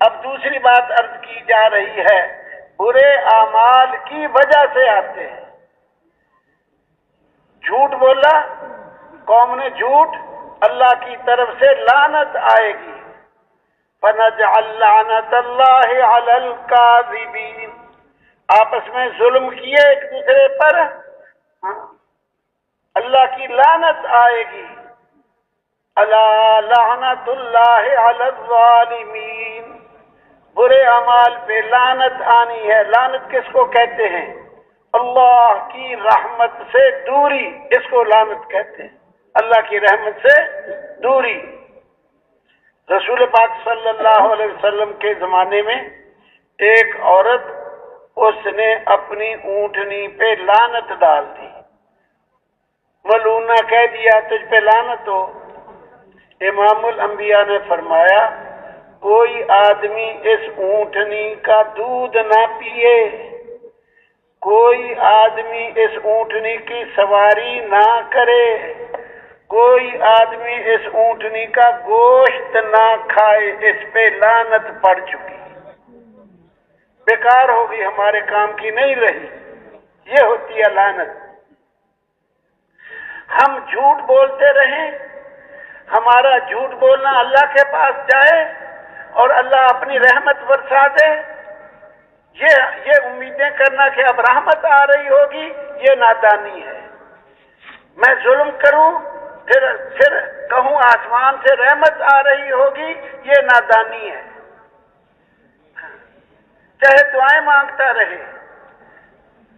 اب دوسری بات عرض کی جا رہی ہے، برے اعمال کی وجہ سے آتے ہیں۔ جھوٹ بولا قوم نے، جھوٹ، اللہ کی طرف سے لعنت آئے گی۔ فَنَجْعَلْ لَعْنَةَ اللَّهِ عَلَى الْكَاذِبِينَ، آپس میں ظلم کیے ایک دوسرے پر، اللہ کی لعنت آئے گی۔ أَلَا لَعْنَةُ اللَّهِ عَلَى الظَّالِمِينَ، برے اعمال پہ لعنت آنی ہے۔ لعنت کس کو کہتے ہیں؟ اللہ کی رحمت سے دوری، اس کو لعنت کہتے ہیں، اللہ کی رحمت سے دوری۔ رسول پاک صلی اللہ علیہ وسلم کے زمانے میں ایک عورت، اس نے اپنی اونٹنی پہ لعنت ڈال دی، ملعونہ کہہ دیا، تجھ پہ لعنت ہو۔ امام الانبیاء نے فرمایا کوئی آدمی اس اونٹنی کا دودھ نہ پیے، کوئی آدمی اس اونٹنی کی سواری نہ کرے، کوئی آدمی اس اونٹنی کا گوشت نہ کھائے، اس پہ لعنت پڑ چکی، بیکار ہوگی، ہمارے کام کی نہیں رہی۔ یہ ہوتی ہے لعنت۔ ہم جھوٹ بولتے رہیں، ہمارا جھوٹ بولنا اللہ کے پاس جائے اور اللہ اپنی رحمت برسا دے، یہ امیدیں کرنا کہ اب رحمت آ رہی ہوگی، یہ نادانی ہے۔ میں ظلم کروں پھر کہوں آسمان سے رحمت آ رہی ہوگی، یہ نادانی ہے۔ چاہے دعائیں مانگتا رہے،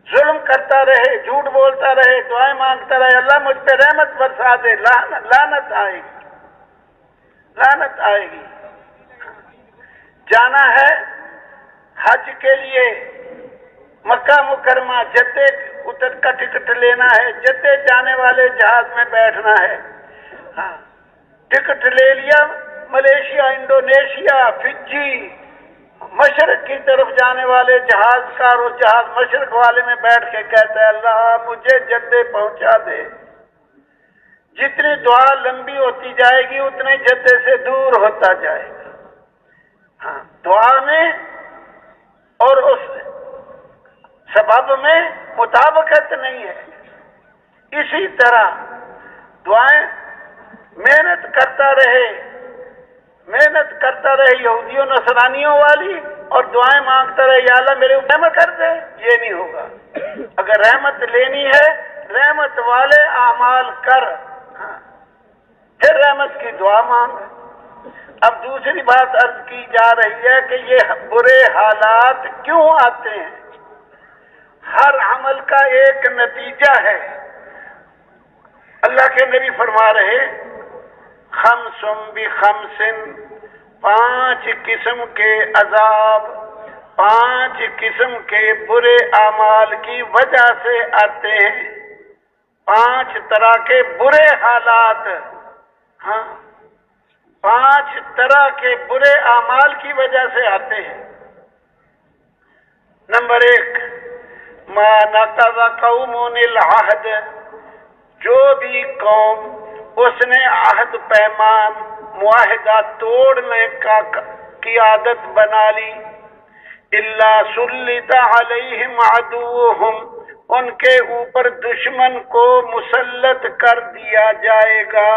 ظلم کرتا رہے، جھوٹ بولتا رہے، دعائیں مانگتا رہے، اللہ مجھ پہ رحمت برسا دے، لعنت آئے گی، لعنت آئے گی۔ جانا ہے حج کے لیے مکہ مکرمہ، جدے اتر کا ٹکٹ لینا ہے، جدے جانے والے جہاز میں بیٹھنا ہے، ٹکٹ لے لیا، ملیشیا، انڈونیشیا، فجی، مشرق کی طرف جانے والے جہاز کا، اور اس جہاز مشرق والے میں بیٹھ کے کہتا ہے اللہ مجھے جدے پہنچا دے۔ جتنی دعا لمبی ہوتی جائے گی اتنے جدے سے دور ہوتا جائے گا۔ دعا میں اور اس سبب میں مطابقت نہیں ہے۔ اسی طرح دعائیں محنت کرتا رہے یہودیوں نصرانیوں والی، اور دعائیں مانگتا رہے یا اللہ میرے اوپر رحمت کر دے، یہ نہیں ہوگا۔ اگر رحمت لینی ہے رحمت والے اعمال کر، پھر رحمت کی دعا مانگ۔ اب دوسری بات عرض کی جا رہی ہے کہ یہ برے حالات کیوں آتے ہیں؟ ہر عمل کا ایک نتیجہ ہے۔ اللہ کے نبی فرما رہے خمس بخمس، 5 قسم کے عذاب 5 قسم کے برے اعمال کی وجہ سے آتے ہیں، 5 طرح کے برے حالات، 5 طرح کے برے اعمال کی وجہ سے آتے ہیں۔ نمبر 1، ما نقض قوم العہد، جو بھی قوم اس نے عہد پیمان معاہدہ توڑنے کی عادت بنا لی، الا سلط علیہم عدوہم، ان کے اوپر دشمن کو مسلط کر دیا جائے گا۔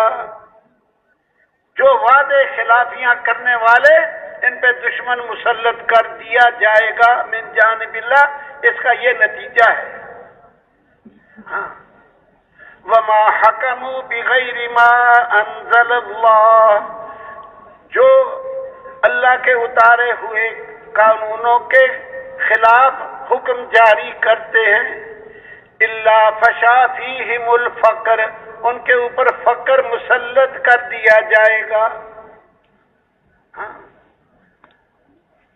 جو وعدے خلافیاں کرنے والے ان پہ دشمن مسلط کر دیا جائے گا من جانب اللہ، اس کا یہ نتیجہ ہے۔ وما حکموا بغیر ما انزل اللہ، جو اللہ کے اتارے ہوئے قانونوں کے خلاف حکم جاری کرتے ہیں، الا فشا فیہم الفقر، ان کے اوپر فقر مسلط کر دیا جائے گا۔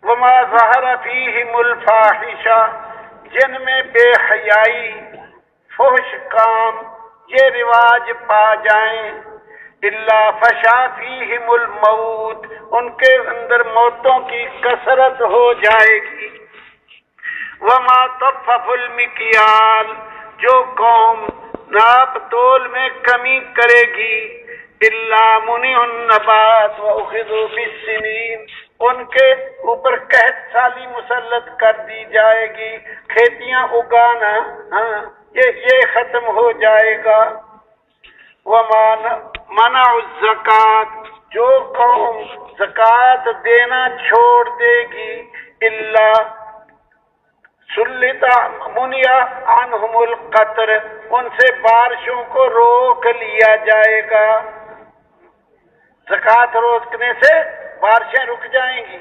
وما ظہر فیہم الفاحشہ، جن میں بے حیائی، فحش کام، یہ رواج پا جائیں، الا فشا فیہم الموت، ان کے اندر موتوں کی کثرت ہو جائے گی۔ وما طفف المکیال، جو قوم ناپ تول میں کمی کرے گی، الا منع النبات واخذوا بالسنین، ان کے اوپر قحط سالی مسلط کر دی جائے گی، کھیتیاں اگانا یہ ختم ہو جائے گا۔ وَمَنَعُ الزَّكَاةَ، جو قوم زکوٰۃ دینا چھوڑ دے گی، الا سلط منع عنہم القطر، ان سے بارشوں کو روک لیا جائے گا۔ زکوٰۃ روکنے سے بارشیں رک جائیں گی۔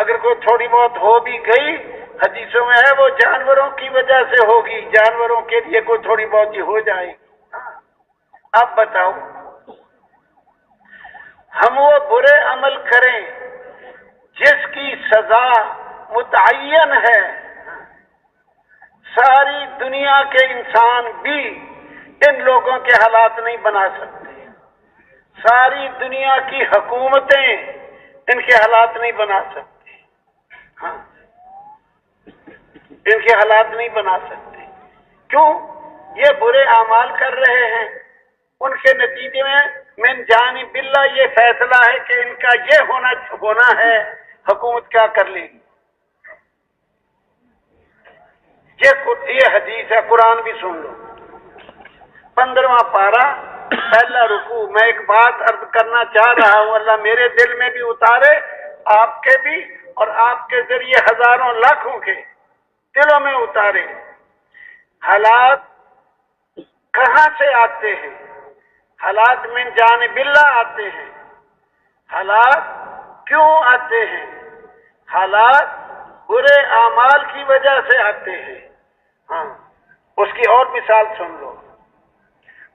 اگر کوئی تھوڑی بہت ہو بھی گئی، حدیثوں میں ہے وہ جانوروں کی وجہ سے ہوگی، جانوروں کے لیے کوئی تھوڑی بہت ہی ہو جائے گی۔ اب بتاؤ، ہم وہ برے عمل کریں جس کی سزا متعین ہے، ساری دنیا کے انسان بھی ان لوگonگوں کے حالات نہیں بنا سکتے، ساری دنیا کی حکومتیں ان کے حالات نہیں بنا سکتی، ان کے حالات نہیں بنا سکتے۔ کیوں؟ یہ برے اعمال کر رہے ہیں، ان کے نتیجے میں من جانب اللہ یہ فیصلہ ہے کہ ان کا یہ ہونا ہے، حکومت کیا کر لے گی۔ یہ حدیث ہے، قرآن بھی سن لو۔ 15واں پارہ، پہلا رکوع۔ میں ایک بات عرض کرنا چاہ رہا ہوں، اللہ میرے دل میں بھی اتارے، آپ کے بھی، اور آپ کے ذریعے ہزاروں لاکھوں کے دلوں میں اتارے۔ حالات کہاں سے آتے ہیں؟ حالات من جانب اللہ آتے ہیں۔ حالات کیوں آتے ہیں؟ حالات برے اعمال کی وجہ سے آتے ہیں۔ اس کی اور مثال سن لو۔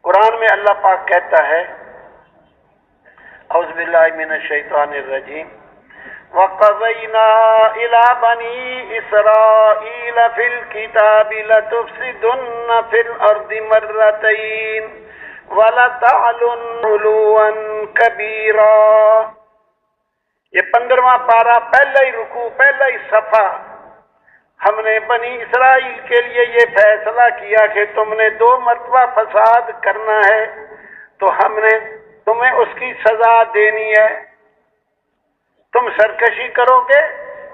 قرآن میں اللہ پاک کہتا ہے، اعوذ باللہ من الشیطان الرجیم، وَقَضَيْنَا إِلَىٰ بَنِي إِسْرَائِيلَ فِي الْكِتَابِ لَتُفْسِدُنَّ فِي الْأَرْضِ مَرَّتَيْنِ وَلَتَعْلُنَّ عُلُوًّا كَبِيرًا۔ یہ 15واں پارہ، پہلا ہی رکوع، پہلا ہی صفحہ۔ ہم نے بنی اسرائیل کے لیے یہ فیصلہ کیا کہ تم نے 2 مرتبہ فساد کرنا ہے، تو ہم نے تمہیں اس کی سزا دینی ہے۔ تم سرکشی کرو گے،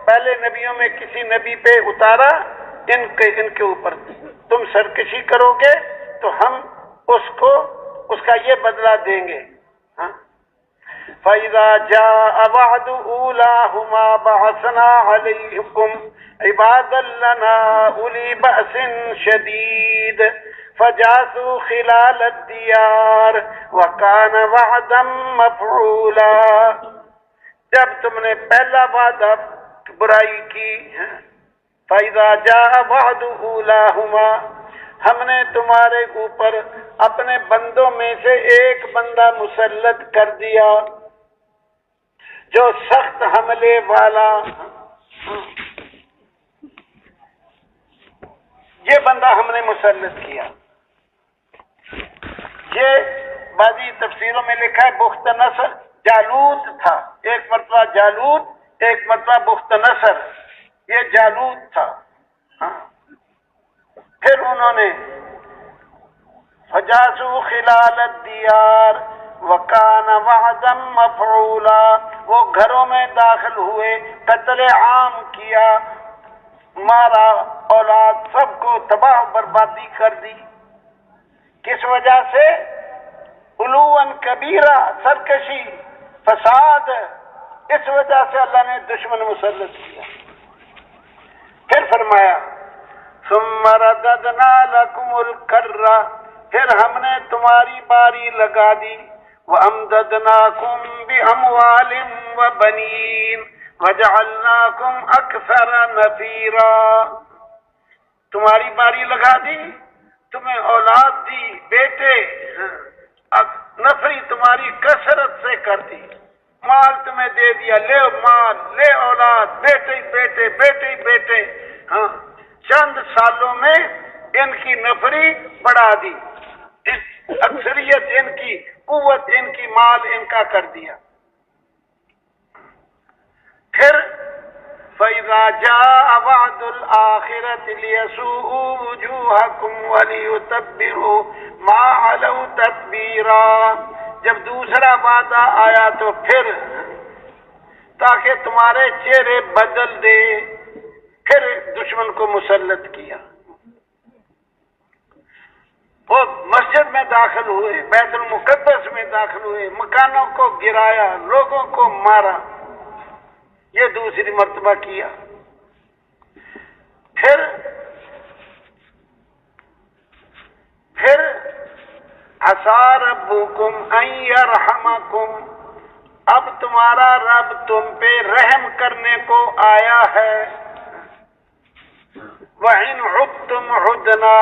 پہلے نبیوں میں کسی نبی پہ اتارا، ان کے اوپر تم سرکشی کرو گے تو ہم اس کا یہ بدلہ دیں گے۔ فَإِذَا جَاءَ وَعْدُ أُولَاهُمَا بَعَثْنَا عَلَيْكُمْ عِبَادًا لَّنَا أُولِي بَأْسٍ شَدِيدٍ فَجَاسُوا خِلَالَ الدِّيَارِ وَكَانَ وَعْدًا مَّفْعُولًا۔ جب تم نے پہلا وعدہ برائی کی، فَإِذَا جَاءَ وَعْدُ أُولَاهُمَا، ہم نے تمہارے اوپر اپنے بندوں میں سے ایک بندہ مسلط کر دیا جو سخت حملے والا، یہ بندہ ہم نے مسلط کیا۔ یہ بعضی تفسیروں میں لکھا ہے بخت نصر جالوت تھا، ایک مرتبہ جالوت، ایک مرتبہ بخت نصر، یہ جالوت تھا۔ پھر انہوں نے فجاسوا خلال الدیار وکان وعدا مفعولا، وہ گھروں میں داخل ہوئے، قتل عام کیا، مارا، اولاد سب کو تباہ و بربادی کر دی۔ کس وجہ سے؟ علوا کبیرہ، سرکشی، فساد، اس وجہ سے اللہ نے دشمن مسلط کیا۔ پھر فرمایا ثم رددنا لكم الكرة، پھر ہم نے تمہاری باری لگا دی، وَأَمْدَدْنَاكُمْ بِأَمْوَالٍ وَبَنِينَ وَجَعَلْنَاكُمْ أَكْثَرَ نَفِيرًا، تمہاری باری لگا دی، تمہیں اولاد دی، بیٹے، نفری تمہاری کثرت سے کر دی، مال تمہیں دے دیا، لے مال، لے اولاد، بیٹے بیٹے بیٹے بیٹے، چند سالوں میں ان کی نفری بڑھا دی، اکثریت ان کی، قوت ان کی، مال ان کا کر دیا۔ پھر فَإِذَا جَاءَ وَعْدُ الْآخِرَةِ لِيَسُوءُوا وُجُوهَكُمْ وَلِيُتَبِّرُوا مَا عَلَوْا تَتْبِيرًا، جب دوسرا وعدہ آیا تو پھر تاکہ تمہارے چہرے بدل دے۔ پھر دشمن کو مسلط کیا، وہ مسجد میں داخل ہوئے، بیت المقدس میں داخل ہوئے، مکانوں کو گرایا، لوگوں کو مارا۔ یہ دوسری مرتبہ کیا۔ پھر عسى ربكم ان يرحمكم، اب تمہارا رب تم پہ رحم کرنے کو آیا ہے۔ وَإِنْ عُدْتُمْ عُدْنَا،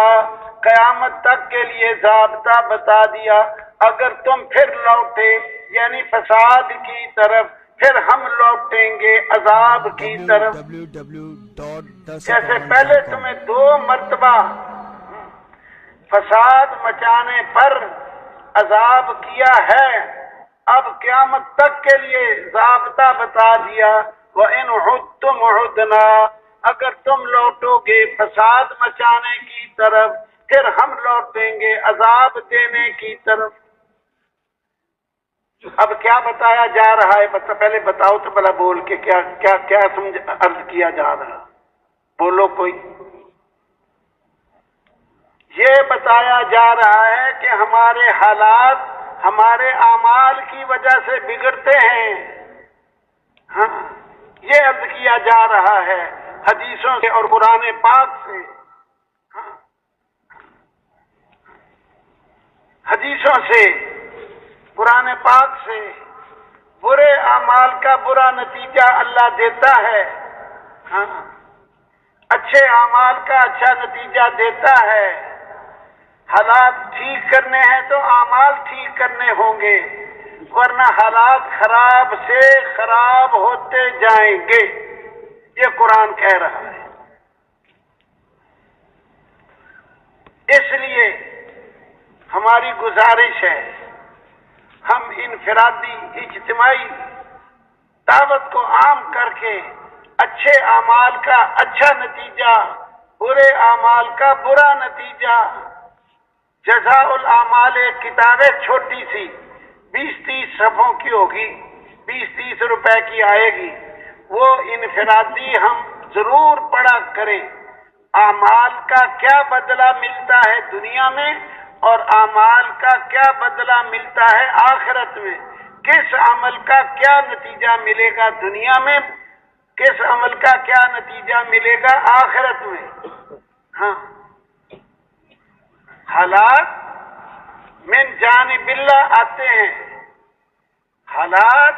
قیامت تک کے لیے ضابطہ بتا دیا، اگر تم پھر لوٹے یعنی فساد کی طرف، پھر ہم لوٹیں گے عذاب کی طرف۔ جیسے پہلے تمہیں 2 مرتبہ فساد مچانے پر عذاب کیا ہے، اب قیامت تک کے لیے ضابطہ بتا دیا، وَإِنْ عُدْتُمْ عُدْنَا، اگر تم لوٹو گے فساد مچانے کی طرف، پھر ہم لوٹیں گے عذاب دینے کی طرف۔ اب کیا بتایا جا رہا ہے؟ پہلے بتاؤ تو بھلا بول کے کیا کیا کیا عرض کیا جا رہا؟ بولو کوئی۔ یہ بتایا جا رہا ہے کہ ہمارے حالات ہمارے اعمال کی وجہ سے بگڑتے ہیں۔ ہاں، یہ عرض کیا جا رہا ہے حدیثوں سے اور قرآن پاک سے۔ ہاں، حدیثوں سے، قرآن پاک سے برے اعمال کا برا نتیجہ اللہ دیتا ہے، ہاں، اچھے اعمال کا اچھا نتیجہ دیتا ہے۔ حالات ٹھیک کرنے ہیں تو اعمال ٹھیک کرنے ہوں گے، ورنہ حالات خراب سے خراب ہوتے جائیں گے، یہ قرآن کہہ رہا ہے۔ اس لیے ہماری گزارش ہے، ہم انفرادی اجتماعی دعوت کو عام کر کے اچھے اعمال کا اچھا نتیجہ، برے اعمال کا برا نتیجہ، جزاء الاعمال ایک کتاب ہے چھوٹی سی، 20-30 صفحوں کی ہوگی، 20-30 روپے کی آئے گی، وہ انفرادی ہم ضرور پڑھا کریں۔ اعمال کا کیا بدلہ ملتا ہے دنیا میں اور اعمال کا کیا بدلہ ملتا ہے آخرت میں، کس عمل کا کیا نتیجہ ملے گا دنیا میں، کس عمل کا کیا نتیجہ ملے گا آخرت میں۔ ہاں، حالات من جانب اللہ آتے ہیں، حالات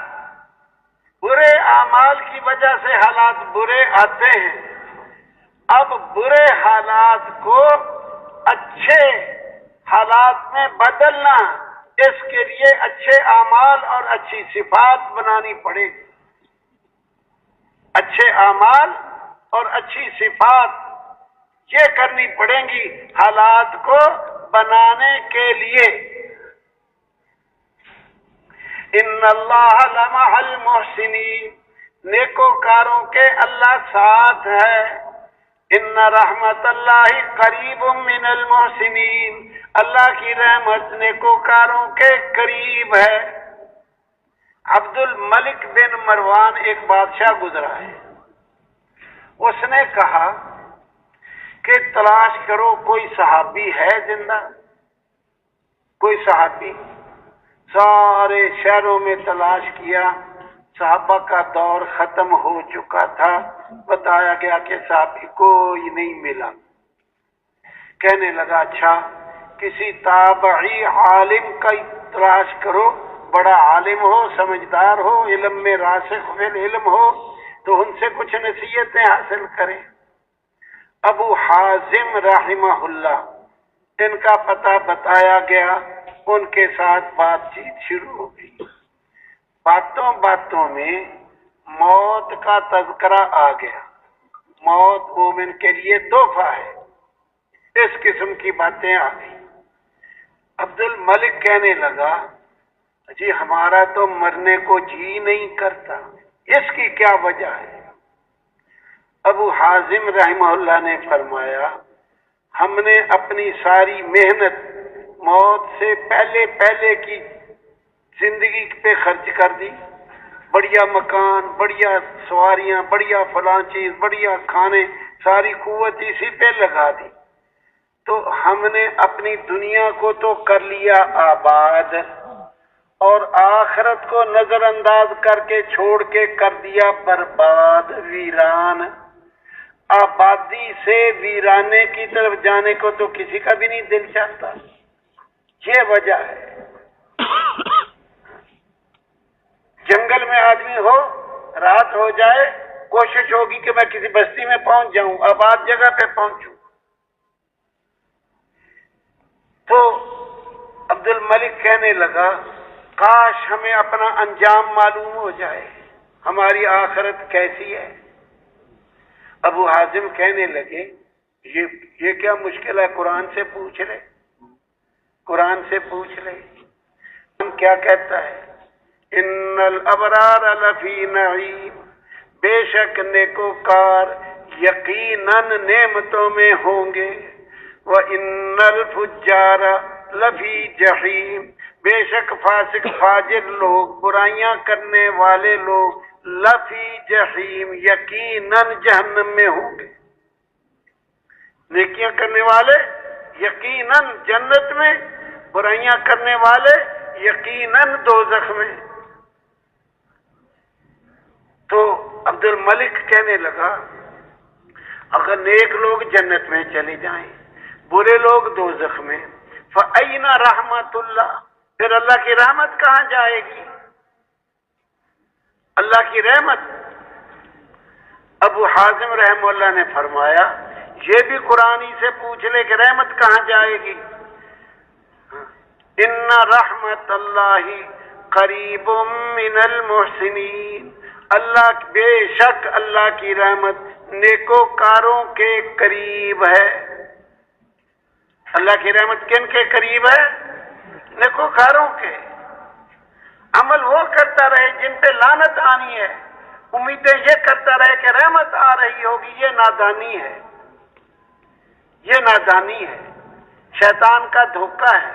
برے اعمال کی وجہ سے حالات برے آتے ہیں۔ اب برے حالات کو اچھے حالات میں بدلنا، اس کے لیے اچھے اعمال اور اچھی صفات بنانی پڑے گی۔ اچھے اعمال اور اچھی صفات یہ کرنی پڑیں گی حالات کو بنانے کے لیے۔ ان اللہ لمع المحسنین، نیکوکاروں کے اللہ ساتھ ہے۔ ان رحمت اللہ قریب من المحسنین، اللہ کی رحمت نیکوکاروں کے قریب ہے۔ عبد الملک بن مروان ایک بادشاہ گزرا ہے، اس نے کہا کہ تلاش کرو کوئی صحابی ہے زندہ، کوئی صحابی۔ سارے شہروں میں تلاش کیا، صحابہ کا دور ختم ہو چکا تھا، بتایا گیا کہ صحابی کوئی نہیں ملا۔ کہنے لگا اچھا کسی تابعی عالم کا تلاش کرو، بڑا عالم ہو، سمجھدار ہو، علم میں راسخ علم ہو، تو ان سے کچھ نصیحتیں حاصل کریں۔ ابو حازم رحمہ اللہ، ان کا پتہ بتایا گیا، ان کے ساتھ بات چیت شروع ہو گئی۔ باتوں باتوں میں موت کا تذکرہ آ گیا، موت مومن کے لیے تحفہ ہے، اس قسم کی باتیں آ گئی۔ عبد الملک کہنے لگا جی ہمارا تو مرنے کو جی نہیں کرتا، اس کی کیا وجہ ہے؟ ابو حازم رحمہ اللہ نے فرمایا ہم نے اپنی ساری محنت موت سے پہلے کی زندگی پہ خرچ کر دی، بڑھیا مکان، بڑھیا سواریاں، بڑھیا فلاں چیز، بڑھیا کھانے، ساری قوت اسی پہ لگا دی۔ تو ہم نے اپنی دنیا کو تو کر لیا آباد، اور آخرت کو نظر انداز کر کے چھوڑ کے کر دیا برباد، ویران۔ آبادی سے ویرانے کی طرف جانے کو تو کسی کا بھی نہیں دل چاہتا، یہ وجہ ہے۔ جنگل میں آدمی ہو، رات ہو جائے، کوشش ہوگی کہ میں کسی بستی میں پہنچ جاؤں، آباد جگہ پہ پہنچوں۔ تو عبد الملک کہنے لگا کاش ہمیں اپنا انجام معلوم ہو جائے، ہماری آخرت کیسی ہے۔ ابو حازم کہنے لگے یہ کیا مشکل ہے، قرآن سے پوچھ لے، قرآن سے پوچھ لے۔ کیا کہتا ہے؟ ان الابرار لفی نعیم، بے شک نیکوکار یقیناً نعمتوں میں ہوں گے، وان الفجار لفی جحیم، بے شک فاسق فاجر لوگ، برائیاں کرنے والے لوگ، لفی جحیم یقیناً جہنم میں ہوں گے۔ نیکیاں کرنے والے یقیناً جنت میں، برائیاں کرنے والے یقیناً دوزخ میں۔ تو عبد الملک کہنے لگا اگر نیک لوگ جنت میں چلے جائیں، برے لوگ دوزخ میں، فَأَيْنَ رحمت اللہ، پھر اللہ کی رحمت کہاں جائے گی؟ اللہ کی رحمت۔ ابو حازم رحمہ اللہ نے فرمایا یہ بھی قرآن ہی سے پوچھ لے کہ رحمت کہاں جائے گی۔ ان رحمت اللہ قریب من المحسنین، اللہ بے شک اللہ کی رحمت نیکوکاروں کے قریب ہے۔ اللہ کی رحمت کن کے قریب ہے؟ نیکوکاروں کے۔ عمل وہ کرتا رہے جن پہ لعنت آنی ہے، امیدیں یہ کرتا رہے کہ رحمت آ رہی ہوگی، یہ نادانی ہے، یہ نادانی ہے، شیطان کا دھوکہ ہے۔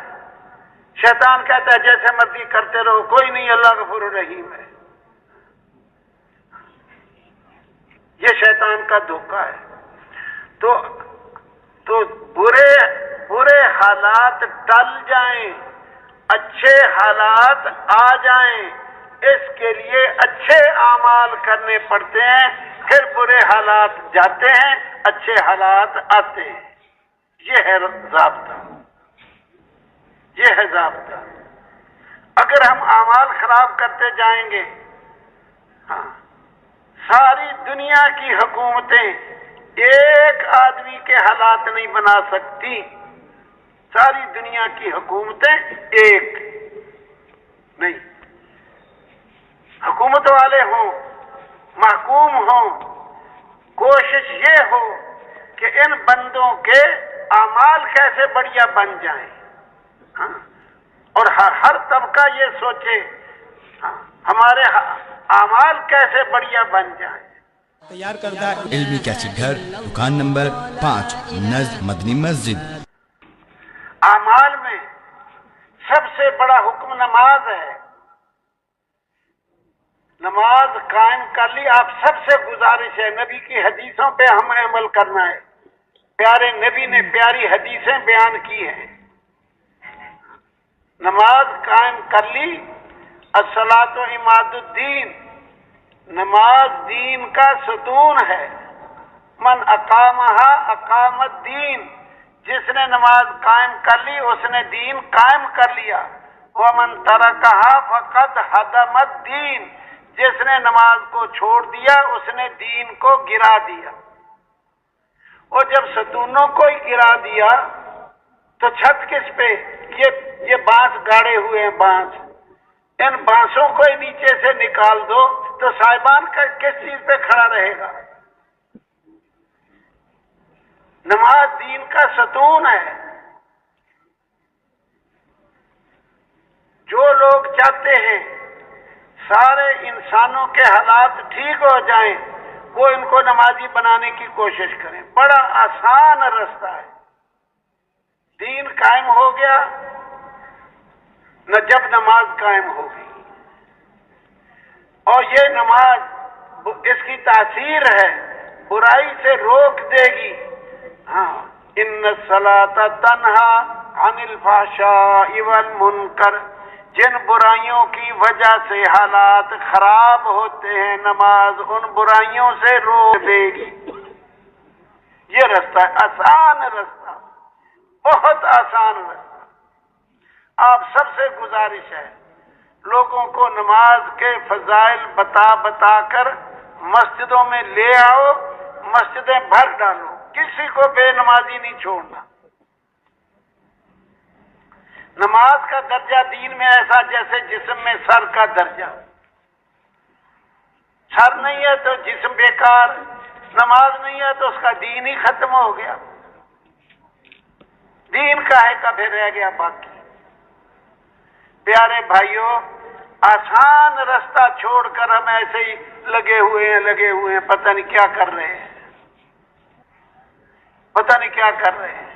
شیطان کہتا ہے جیسے مرضی کرتے رہو، کوئی نہیں، اللہ غفور الرحیم ہے۔ یہ شیطان کا دھوکہ ہے۔ تو برے حالات ٹل جائیں، اچھے حالات آ جائیں، اس کے لیے اچھے اعمال کرنے پڑتے ہیں، پھر برے حالات جاتے ہیں، اچھے حالات آتے ہیں۔ یہ ہے ضابطہ، یہ ہے ضابطہ۔ اگر ہم اعمال خراب کرتے جائیں گے، ہاں، ساری دنیا کی حکومتیں ایک آدمی کے حالات نہیں بنا سکتی، ساری دنیا کی حکومتیں ایک نہیں۔ حکومت والے ہوں، محکوم ہوں، کوشش یہ ہو کہ ان بندوں کے اعمال کیسے بڑھیا بن جائیں، ہاں، اور ہر طبقہ یہ سوچے ہاں، ہمارے اعمال کیسے بڑھیا بن جائیں۔ تیار کردہ علمی کیسٹ گھر، دکان نمبر 5، نزد مدنی مسجد۔ اعمال میں سب سے بڑا حکم نماز ہے۔ نماز قائم کر لی، آپ سب سے گزارش ہے، نبی کی حدیثوں پہ ہم عمل کرنا ہے۔ پیارے نبی نے پیاری حدیثیں بیان کی ہیں۔ نماز قائم کر لی، الصلاۃ عماد الدین، نماز دین کا ستون ہے۔ من اقامہا اقام الدین، جس نے نماز قائم کر لی اس نے دین قائم کر لیا۔ ومن ترکہا فقد ہدم الدین، جس نے نماز کو چھوڑ دیا اس نے دین کو گرا دیا۔ اور جب ستونوں کو ہی گرا دیا تو چھت کس پہ؟ یہ بانس گاڑے ہوئے ہیں، بانس، ان بانسوں کو ہی نیچے سے نکال دو تو صاحبان کا کس چیز پہ کھڑا رہے گا؟ نماز دین کا ستون ہے۔ جو لوگ چاہتے ہیں سارے انسانوں کے حالات ٹھیک ہو جائیں، وہ ان کو نمازی بنانے کی کوشش کریں۔ بڑا آسان رستہ ہے۔ دین قائم ہو گیا نہ جب نماز قائم ہوگی، اور یہ نماز اس کی تاثیر ہے، برائی سے روک دے گی۔ ہاں، ان الصلاۃ تنہا عن الفحشاء والمنکر، جن برائیوں کی وجہ سے حالات خراب ہوتے ہیں نماز ان برائیوں سے روک دے گی۔ یہ رستہ ہے، آسان رستہ، بہت آسان رستہ۔ آپ سب سے گزارش ہے لوگوں کو نماز کے فضائل بتا بتا کر مسجدوں میں لے آؤ، مسجدیں بھر ڈالو، کسی کو بے نمازی نہیں چھوڑنا۔ نماز کا درجہ دین میں ایسا جیسے جسم میں سر کا درجہ، سر نہیں ہے تو جسم بیکار، نماز نہیں ہے تو اس کا دین ہی ختم ہو گیا، دین کاہے کا پھر رہ گیا باقی۔ پیارے بھائیوں، آسان رستہ چھوڑ کر ہم ایسے ہی لگے ہوئے ہیں، پتہ نہیں کیا کر رہے ہیں، پتہ نہیں کیا کر رہے ہیں۔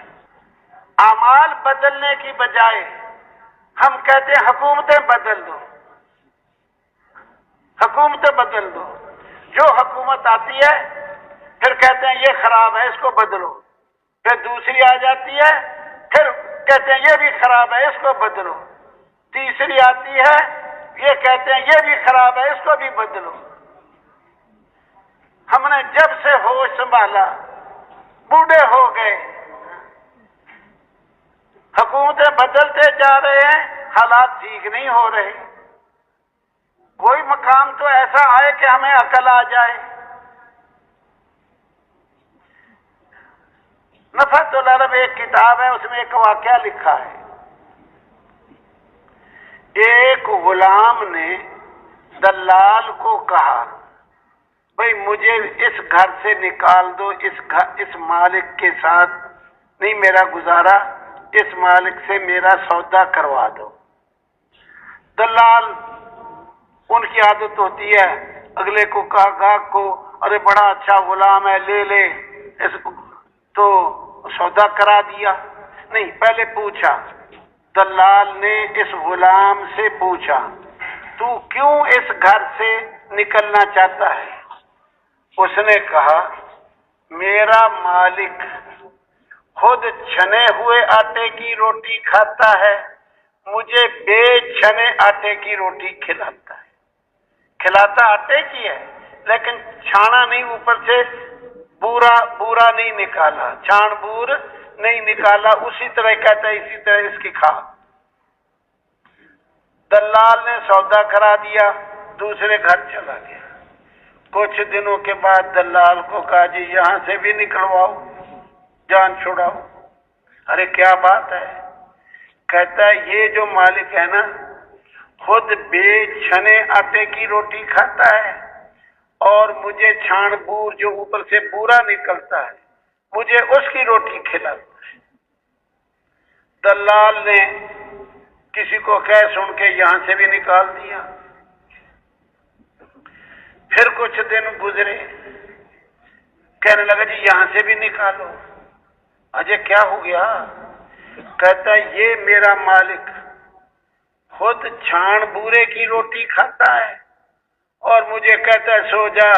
اعمال بدلنے کی بجائے ہم کہتے ہیں حکومتیں بدل دو، حکومتیں بدل دو۔ جو حکومت آتی ہے پھر کہتے ہیں یہ خراب ہے اس کو بدلو، پھر دوسری آ جاتی ہے پھر کہتے ہیں یہ بھی خراب ہے اس کو بدلو، تیسری آتی ہے یہ کہتے ہیں یہ بھی خراب ہے اس کو بھی بدلو۔ ہم نے جب سے ہوش سنبھالا بوڑھے ہو گئے، حکومتیں بدلتے جا رہے ہیں، حالات ٹھیک نہیں ہو رہے۔ کوئی مقام تو ایسا آئے کہ ہمیں عقل آ جائے۔ نفحۃ العرب ایک کتاب ہے، اس میں ایک واقعہ لکھا ہے۔ ایک غلام نے دلال کو کہا بھئی مجھے اس گھر سے نکال دو، اس مالک کے ساتھ نہیں میرا گزارا، اس مالک سے میرا سودا کروا دو۔ دلال ان کی عادت ہوتی ہے اگلے کو کہا گاہک کو ارے بڑا اچھا غلام ہے لے لے، اس تو سودا کرا دیا۔ نہیں، پہلے پوچھا، دلال نے اس غلام سے پوچھا تو کیوں اس گھر سے نکلنا چاہتا ہے؟ اس نے کہا میرا مالک خود چھنے ہوئے آٹے کی روٹی کھاتا ہے، مجھے بے چھنے آٹے کی روٹی کھلاتا ہے۔ کھلاتا آٹے کی ہے لیکن چھانا نہیں، اوپر سے بورا نہیں نکالا، چھان بور نہیں نکالا، اسی طرح کہتا ہے اسی طرح اس کی کھا۔ دلال نے سودا کرا دیا، دوسرے گھر چلا گیا۔ کچھ دنوں کے بعد دلال کو کہا جی یہاں سے بھی نکلواؤ، جان چھڑاؤ۔ ارے کیا بات ہے؟ کہتا ہے یہ جو مالک ہے نا خود بے چھنے آٹے کی روٹی کھاتا ہے اور مجھے چھان بور جو اوپر سے بورا نکلتا ہے مجھے اس کی روٹی کھلاتا ہے۔ دلال نے کسی کو کہہ سن کے یہاں سے بھی نکال دیا۔ پھر کچھ دن گزرے، کہنے لگا جی یہاں سے بھی نکالو۔ اجے کیا ہو گیا؟ کہتا ہے یہ میرا مالک خود چھان بورے کی روٹی کھاتا ہے اور مجھے کہتا ہے سو جا،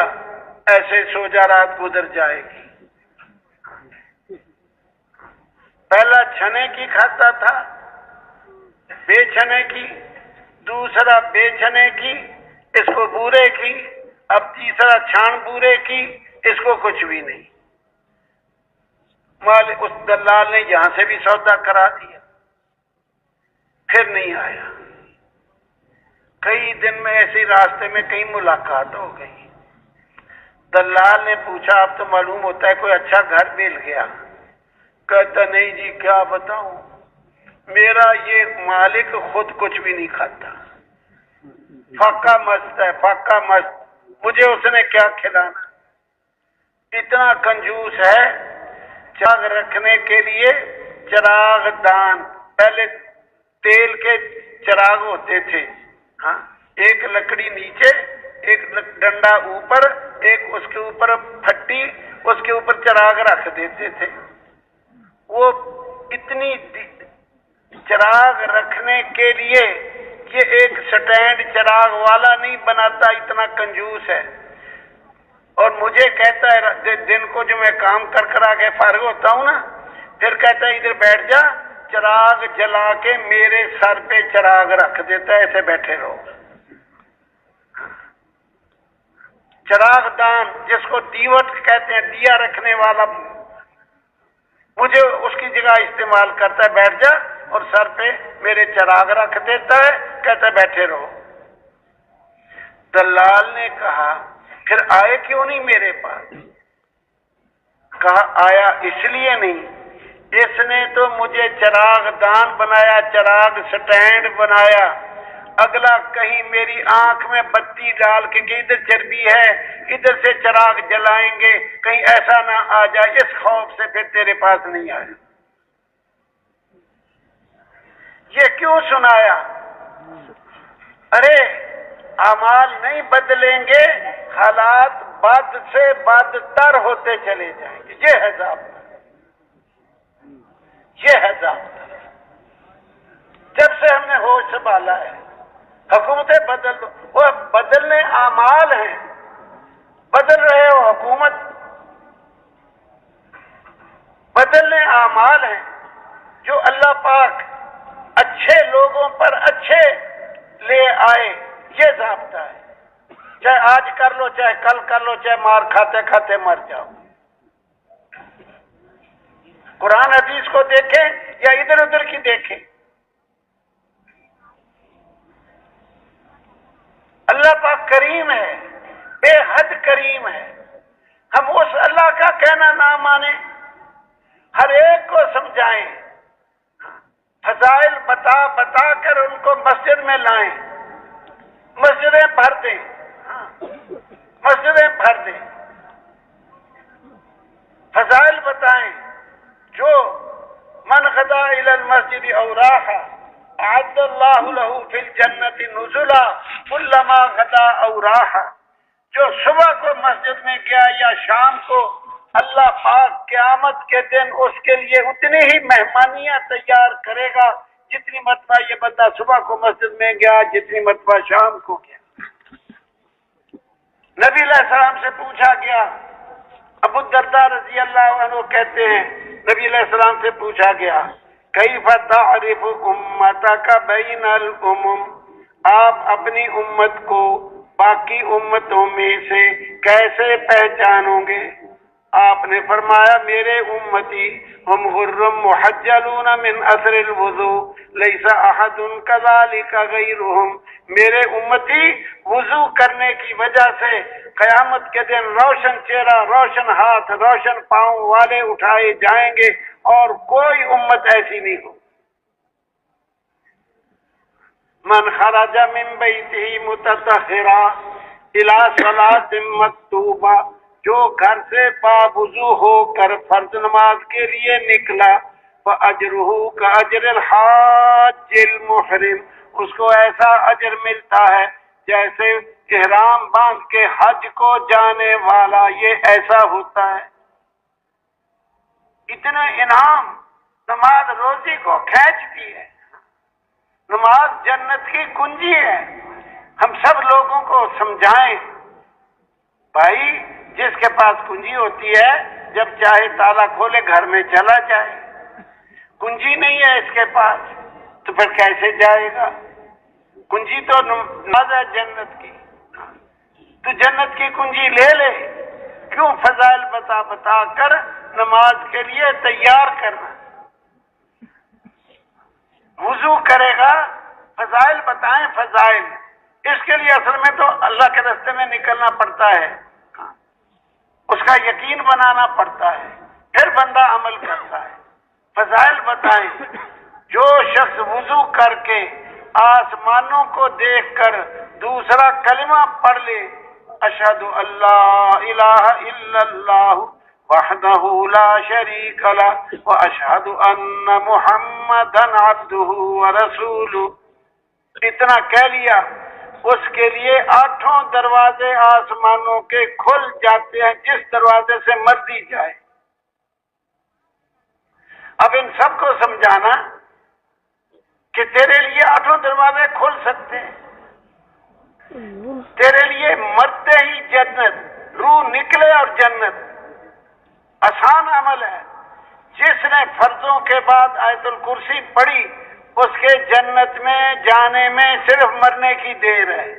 ایسے سو جا رات گزر جائے گی۔ پہلا چھنے کی کھاتا تھا، بے چھنے کی، دوسرا بے چھنے کی، اس کو بورے کی، اب تیسرا چھان بورے کی، اس کو کچھ بھی نہیں۔ مالک اس دلال نے یہاں سے بھی سودا کرا دیا، پھر نہیں آیا۔ کئی دن میں ایسے راستے میں کہیں ملاقات ہو گئی۔ دلال نے پوچھا اب تو معلوم ہوتا ہے کوئی اچھا گھر مل گیا۔ کہتا نہیں جی کیا بتاؤں، میرا یہ مالک خود کچھ بھی نہیں کھاتا، فاقہ مست ہے، فاقہ مست، مجھے اس نے کیا کھلانا؟ اتنا کنجوس ہے، چراغ رکھنے کے لیے چراغ دان، پہلے تیل کے چراغ ہوتے تھے، ہاں، ایک لکڑی نیچے، ایک ڈنڈا اوپر، ایک اس کے اوپر پھٹی، اس کے اوپر چراغ رکھ دیتے تھے۔ وہ اتنی چراغ رکھنے کے لیے یہ ایک سٹینڈ چراغ والا نہیں بناتا، اتنا کنجوس ہے، اور مجھے کہتا ہے دن کو جو میں کام کر کے فارغ ہوتا ہوں نا، پھر کہتا ہے ادھر بیٹھ جا، چراغ جلا کے میرے سر پہ چراغ رکھ دیتا ہے، ایسے بیٹھے رہو۔ چراغ دان جس کو دیوٹ کہتے ہیں، دیا رکھنے والا، مجھے اس کی جگہ استعمال کرتا ہے، بیٹھ جا، اور سر پہ میرے چراغ رکھ دیتا ہے، کہتا ہے بیٹھے رہو۔ دلال نے کہا پھر آئے کیوں نہیں میرے پاس؟ کہا آیا اس لیے نہیں، اس نے تو مجھے چراغ دان بنایا، چراغ سٹینڈ بنایا، اگلا کہیں میری آنکھ میں بتی ڈال کے کہ ادھر چربی ہے، ادھر سے چراغ جلائیں گے، کہیں ایسا نہ آ جائے، اس خوف سے پھر تیرے پاس نہیں آیا۔ یہ کیوں سنایا؟ ارے اعمال نہیں بدلیں گے، حالات بد سے بدتر ہوتے چلے جائیں گے، یہ ہے ضابطہ، یہ ہے ضابطہ۔ جب سے ہم نے ہوش سنبھالا ہے، حکومتیں بدل دو، وہ بدلنے اعمال ہیں، بدل رہے ہو حکومت، بدلنے اعمال ہیں، جو اللہ پاک اچھے لوگوں پر اچھے لے آئے، یہ ضابطہ ہے، چاہے آج کر لو، چاہے کل کر لو، چاہے مار کھاتے کھاتے مر جاؤ۔ قرآن حدیث کو دیکھیں یا ادھر ادھر کی دیکھیں، اللہ پاک کریم ہے، بے حد کریم ہے، ہم اس اللہ کا کہنا نہ مانیں، ہر ایک کو سمجھائیں، فضائل بتا بتا کر ان کو مسجد میں لائیں، مسجدیں بھر دیں، مسجدیں بھر دیں، فضائل بتائیں، جو من غدا الی المسجد او راح اعد اللہ له فی الجنت نزلا کلما غدا او راح، جو صبح کو مسجد میں گیا یا شام کو، اللہ پاک قیامت کے دن اس کے لیے اتنی ہی مہمانیاں تیار کرے گا جتنی مرتبہ یہ بندہ صبح کو مسجد میں گیا، جتنی مرتبہ شام کو گیا۔ نبی علیہ السلام سے پوچھا گیا، ابو الدرداء رضی اللہ عنہ کہتے ہیں نبی علیہ السلام سے پوچھا گیا کیف تعرف امتک بین الامم، آپ اپنی امت کو باقی امتوں میں سے کیسے پہچانو گے؟ آپ نے فرمایا میرے امتی ہم غرم محجلون من اثر الوضوء لیس احد کذالک غیرہم، میرے امتی وضو کرنے کی وجہ سے قیامت کے دن روشن چہرہ، روشن ہاتھ، روشن پاؤں والے اٹھائے جائیں گے، اور کوئی امت ایسی نہیں ہو۔ من خرج من بیتہ متطہرا الی صلاۃ مکتوبہ، جو گھر سے باوضو ہو کر فرض نماز کے لیے نکلا، فاجرہ کاجر الحاج المحرم، اس کو ایسا اجر ملتا ہے جیسے احرام باندھ کے حج کو جانے والا، یہ ایسا ہوتا ہے۔ اتنے انعام، نماز روزی کو کھینچتی ہے، نماز جنت کی کنجی ہے۔ ہم سب لوگوں کو سمجھائیں، بھائی جس کے پاس کنجی ہوتی ہے جب چاہے تالا کھولے گھر میں چلا جائے، کنجی نہیں ہے اس کے پاس تو پھر کیسے جائے گا؟ کنجی تو نماز ہے جنت کی، تو جنت کی کنجی لے لے، کیوں فضائل بتا بتا کر نماز کے لیے تیار کرنا؟ وضو کرے گا، فضائل بتائیں، فضائل، اس کے لیے اصل میں تو اللہ کے راستے میں نکلنا پڑتا ہے، اس کا یقین بنانا پڑتا ہے، پھر بندہ عمل کرتا ہے۔ فضائل بتائیں، جو شخص وضو کر کے آسمانوں کو دیکھ کر دوسرا کلمہ پڑھ لے، اشہد اللہ الہ الا اللہ وحدہ لا شریک لہ واشہد ان محمدا عبدہ ورسولہ، اتنا کہہ لیا، اس کے لیے 8 دروازے آسمانوں کے کھل جاتے ہیں، جس دروازے سے مرضی جائے۔ اب ان سب کو سمجھانا کہ تیرے لیے 8 دروازے کھل سکتے ہیں، تیرے لیے مرتے ہی جنت، روح نکلے اور جنت۔ آسان عمل ہے، جس نے فرضوں کے بعد آیت الکرسی پڑھی اس کے جنت میں جانے میں صرف مرنے کی دیر ہے،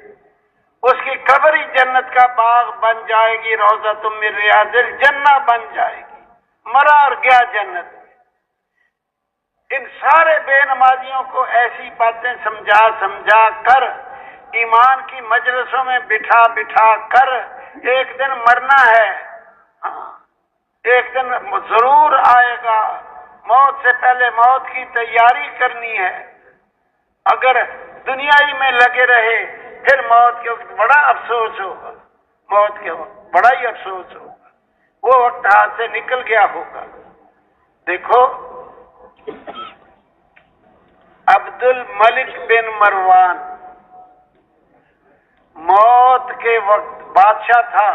اس کی قبر ہی جنت کا باغ بن جائے گی، روضۃ من ریاض الجنہ بن جائے گی، مرا اور گیا جنت۔ ان سارے بے نمازیوں کو ایسی باتیں سمجھا کر، ایمان کی مجلسوں میں بٹھا کر، ایک دن مرنا ہے، ایک دن ضرور آئے گا، موت سے پہلے موت کی تیاری کرنی ہے۔ اگر دنیا ہی میں لگے رہے پھر موت کے وقت بڑا افسوس ہوگا، موت کے وقت بڑا ہی افسوس ہوگا، وہ وقت ہاتھ سے نکل گیا ہوگا۔ دیکھو عبد الملک بن مروان موت کے وقت بادشاہ تھا،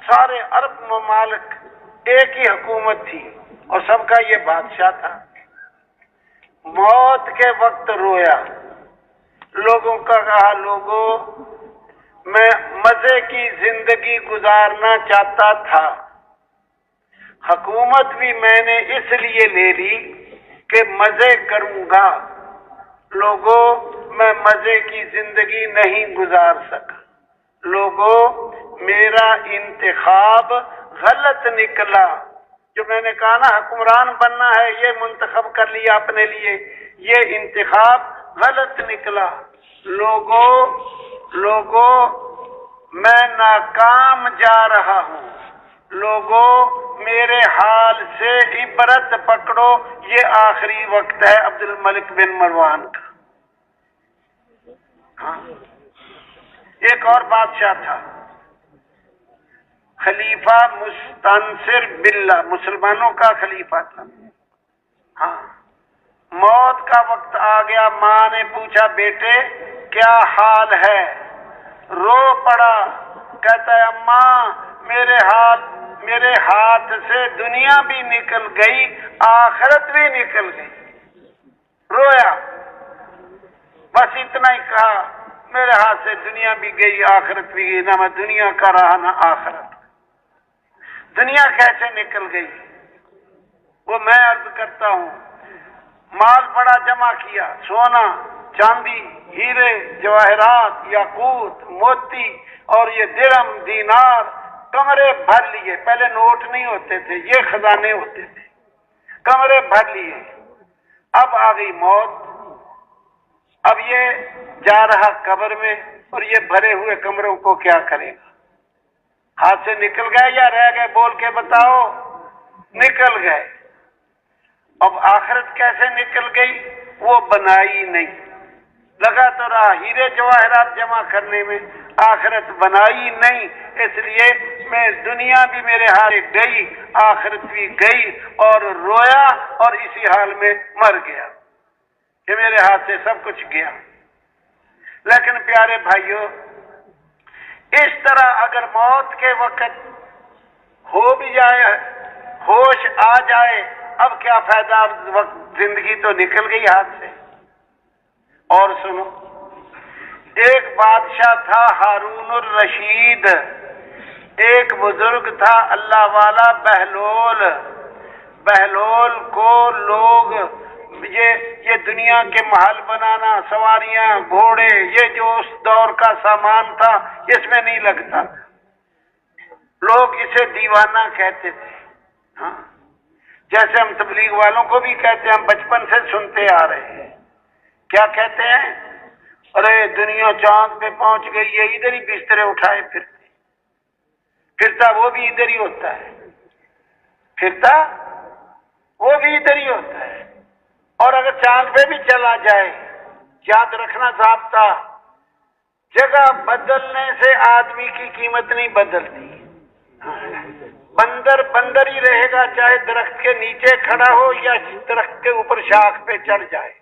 سارے عرب ممالک ایک ہی حکومت تھی اور سب کا یہ بادشاہ تھا۔ موت کے وقت رویا، لوگوں کا کہا لوگوں میں مزے کی زندگی گزارنا چاہتا تھا، حکومت بھی میں نے اس لیے لے لی کہ مزے کروں گا، لوگوں میں مزے کی زندگی نہیں گزار سکا، لوگوں میرا انتخاب غلط نکلا، جو میں نے کہا نا حکمران بننا ہے یہ منتخب کر لیا اپنے لیے، یہ انتخاب غلط نکلا، لوگوں میں ناکام جا رہا ہوں، لوگوں میرے حال سے عبرت پکڑو۔ یہ آخری وقت ہے عبد الملک بن مروان کا۔ ہاں ایک اور بادشاہ تھا خلیفہ مستنصر باللہ، مسلمانوں کا خلیفہ تھا۔ ہاں موت کا وقت آ گیا، ماں نے پوچھا بیٹے کیا حال ہے؟ رو پڑا، کہتا ہے اماں میرے ہاتھ سے دنیا بھی نکل گئی، آخرت بھی نکل گئی۔ رویا، بس اتنا ہی کہا، میرے ہاتھ سے دنیا بھی گئی آخرت بھی گئی، نہ میں دنیا کا رہا نہ آخرت۔ دنیا کیسے نکل گئی؟ وہ میں عرض کرتا ہوں، مال بڑا جمع کیا، سونا چاندی ہیرے جواہرات یاقوت موتی اور یہ درہم دینار، کمرے بھر لیے، پہلے نوٹ نہیں ہوتے تھے، یہ خزانے ہوتے تھے، کمرے بھر لیے۔ اب آ گئی موت، اب یہ جا رہا قبر میں، اور یہ بھرے ہوئے کمروں کو کیا کرے گا؟ ہاتھ سے نکل گئے یا رہ گئے؟ بول کے بتاؤ۔ نکل گئے۔ اب آخرت کیسے نکل گئی؟ وہ بنائی نہیں، لگا تو رہا ہیرے جواہرات جمع کرنے میں، آخرت بنائی نہیں، اس لیے میں دنیا بھی میرے ہاتھ سے گئی، آخرت بھی گئی، اور رویا اور اسی حال میں مر گیا کہ میرے ہاتھ سے سب کچھ گیا۔ لیکن پیارے بھائیوں، اس طرح اگر موت کے وقت ہو بھی جائے، ہوش آ جائے، اب کیا فائدہ، وقت زندگی تو نکل گئی ہاتھ سے۔ اور سنو، ایک بادشاہ تھا ہارون الرشید، ایک بزرگ تھا اللہ والا بہلول کو لوگ یہ دنیا کے محل بنانا، سواریاں گھوڑے، یہ جو اس دور کا سامان تھا اس میں نہیں لگتا تھا، لوگ اسے دیوانہ کہتے تھے۔ ہاں جیسے ہم تبلیغ والوں کو بھی کہتے ہیں، ہم بچپن سے سنتے آ رہے ہیں، کیا کہتے ہیں؟ ارے دنیا چاند پہ پہنچ گئی ہے، ادھر ہی بسترے اٹھائے پھرتا وہ بھی ادھر ہی ہوتا ہے، پھرتا وہ بھی ادھر ہی ہوتا ہے۔ اور اگر چاند پہ بھی چلا جائے، یاد رکھنا ضابطہ، جگہ بدلنے سے آدمی کی قیمت نہیں بدلتی۔ بندر ہی رہے گا، چاہے درخت کے نیچے کھڑا ہو یا درخت کے اوپر شاخ پہ چڑھ جائے۔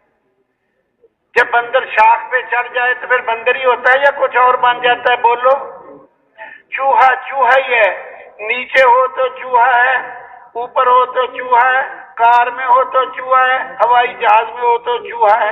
جب بندر شاخ پہ چڑھ جائے تو پھر بندر ہی ہوتا ہے یا کچھ اور بن جاتا ہے؟ بولو۔ چوہا ہی ہے، نیچے ہو تو چوہا ہے، اوپر ہو تو چوہا ہے، کار میں ہو تو چوہا ہے، ہوائی جہاز میں ہو تو چوہا ہے۔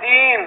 3,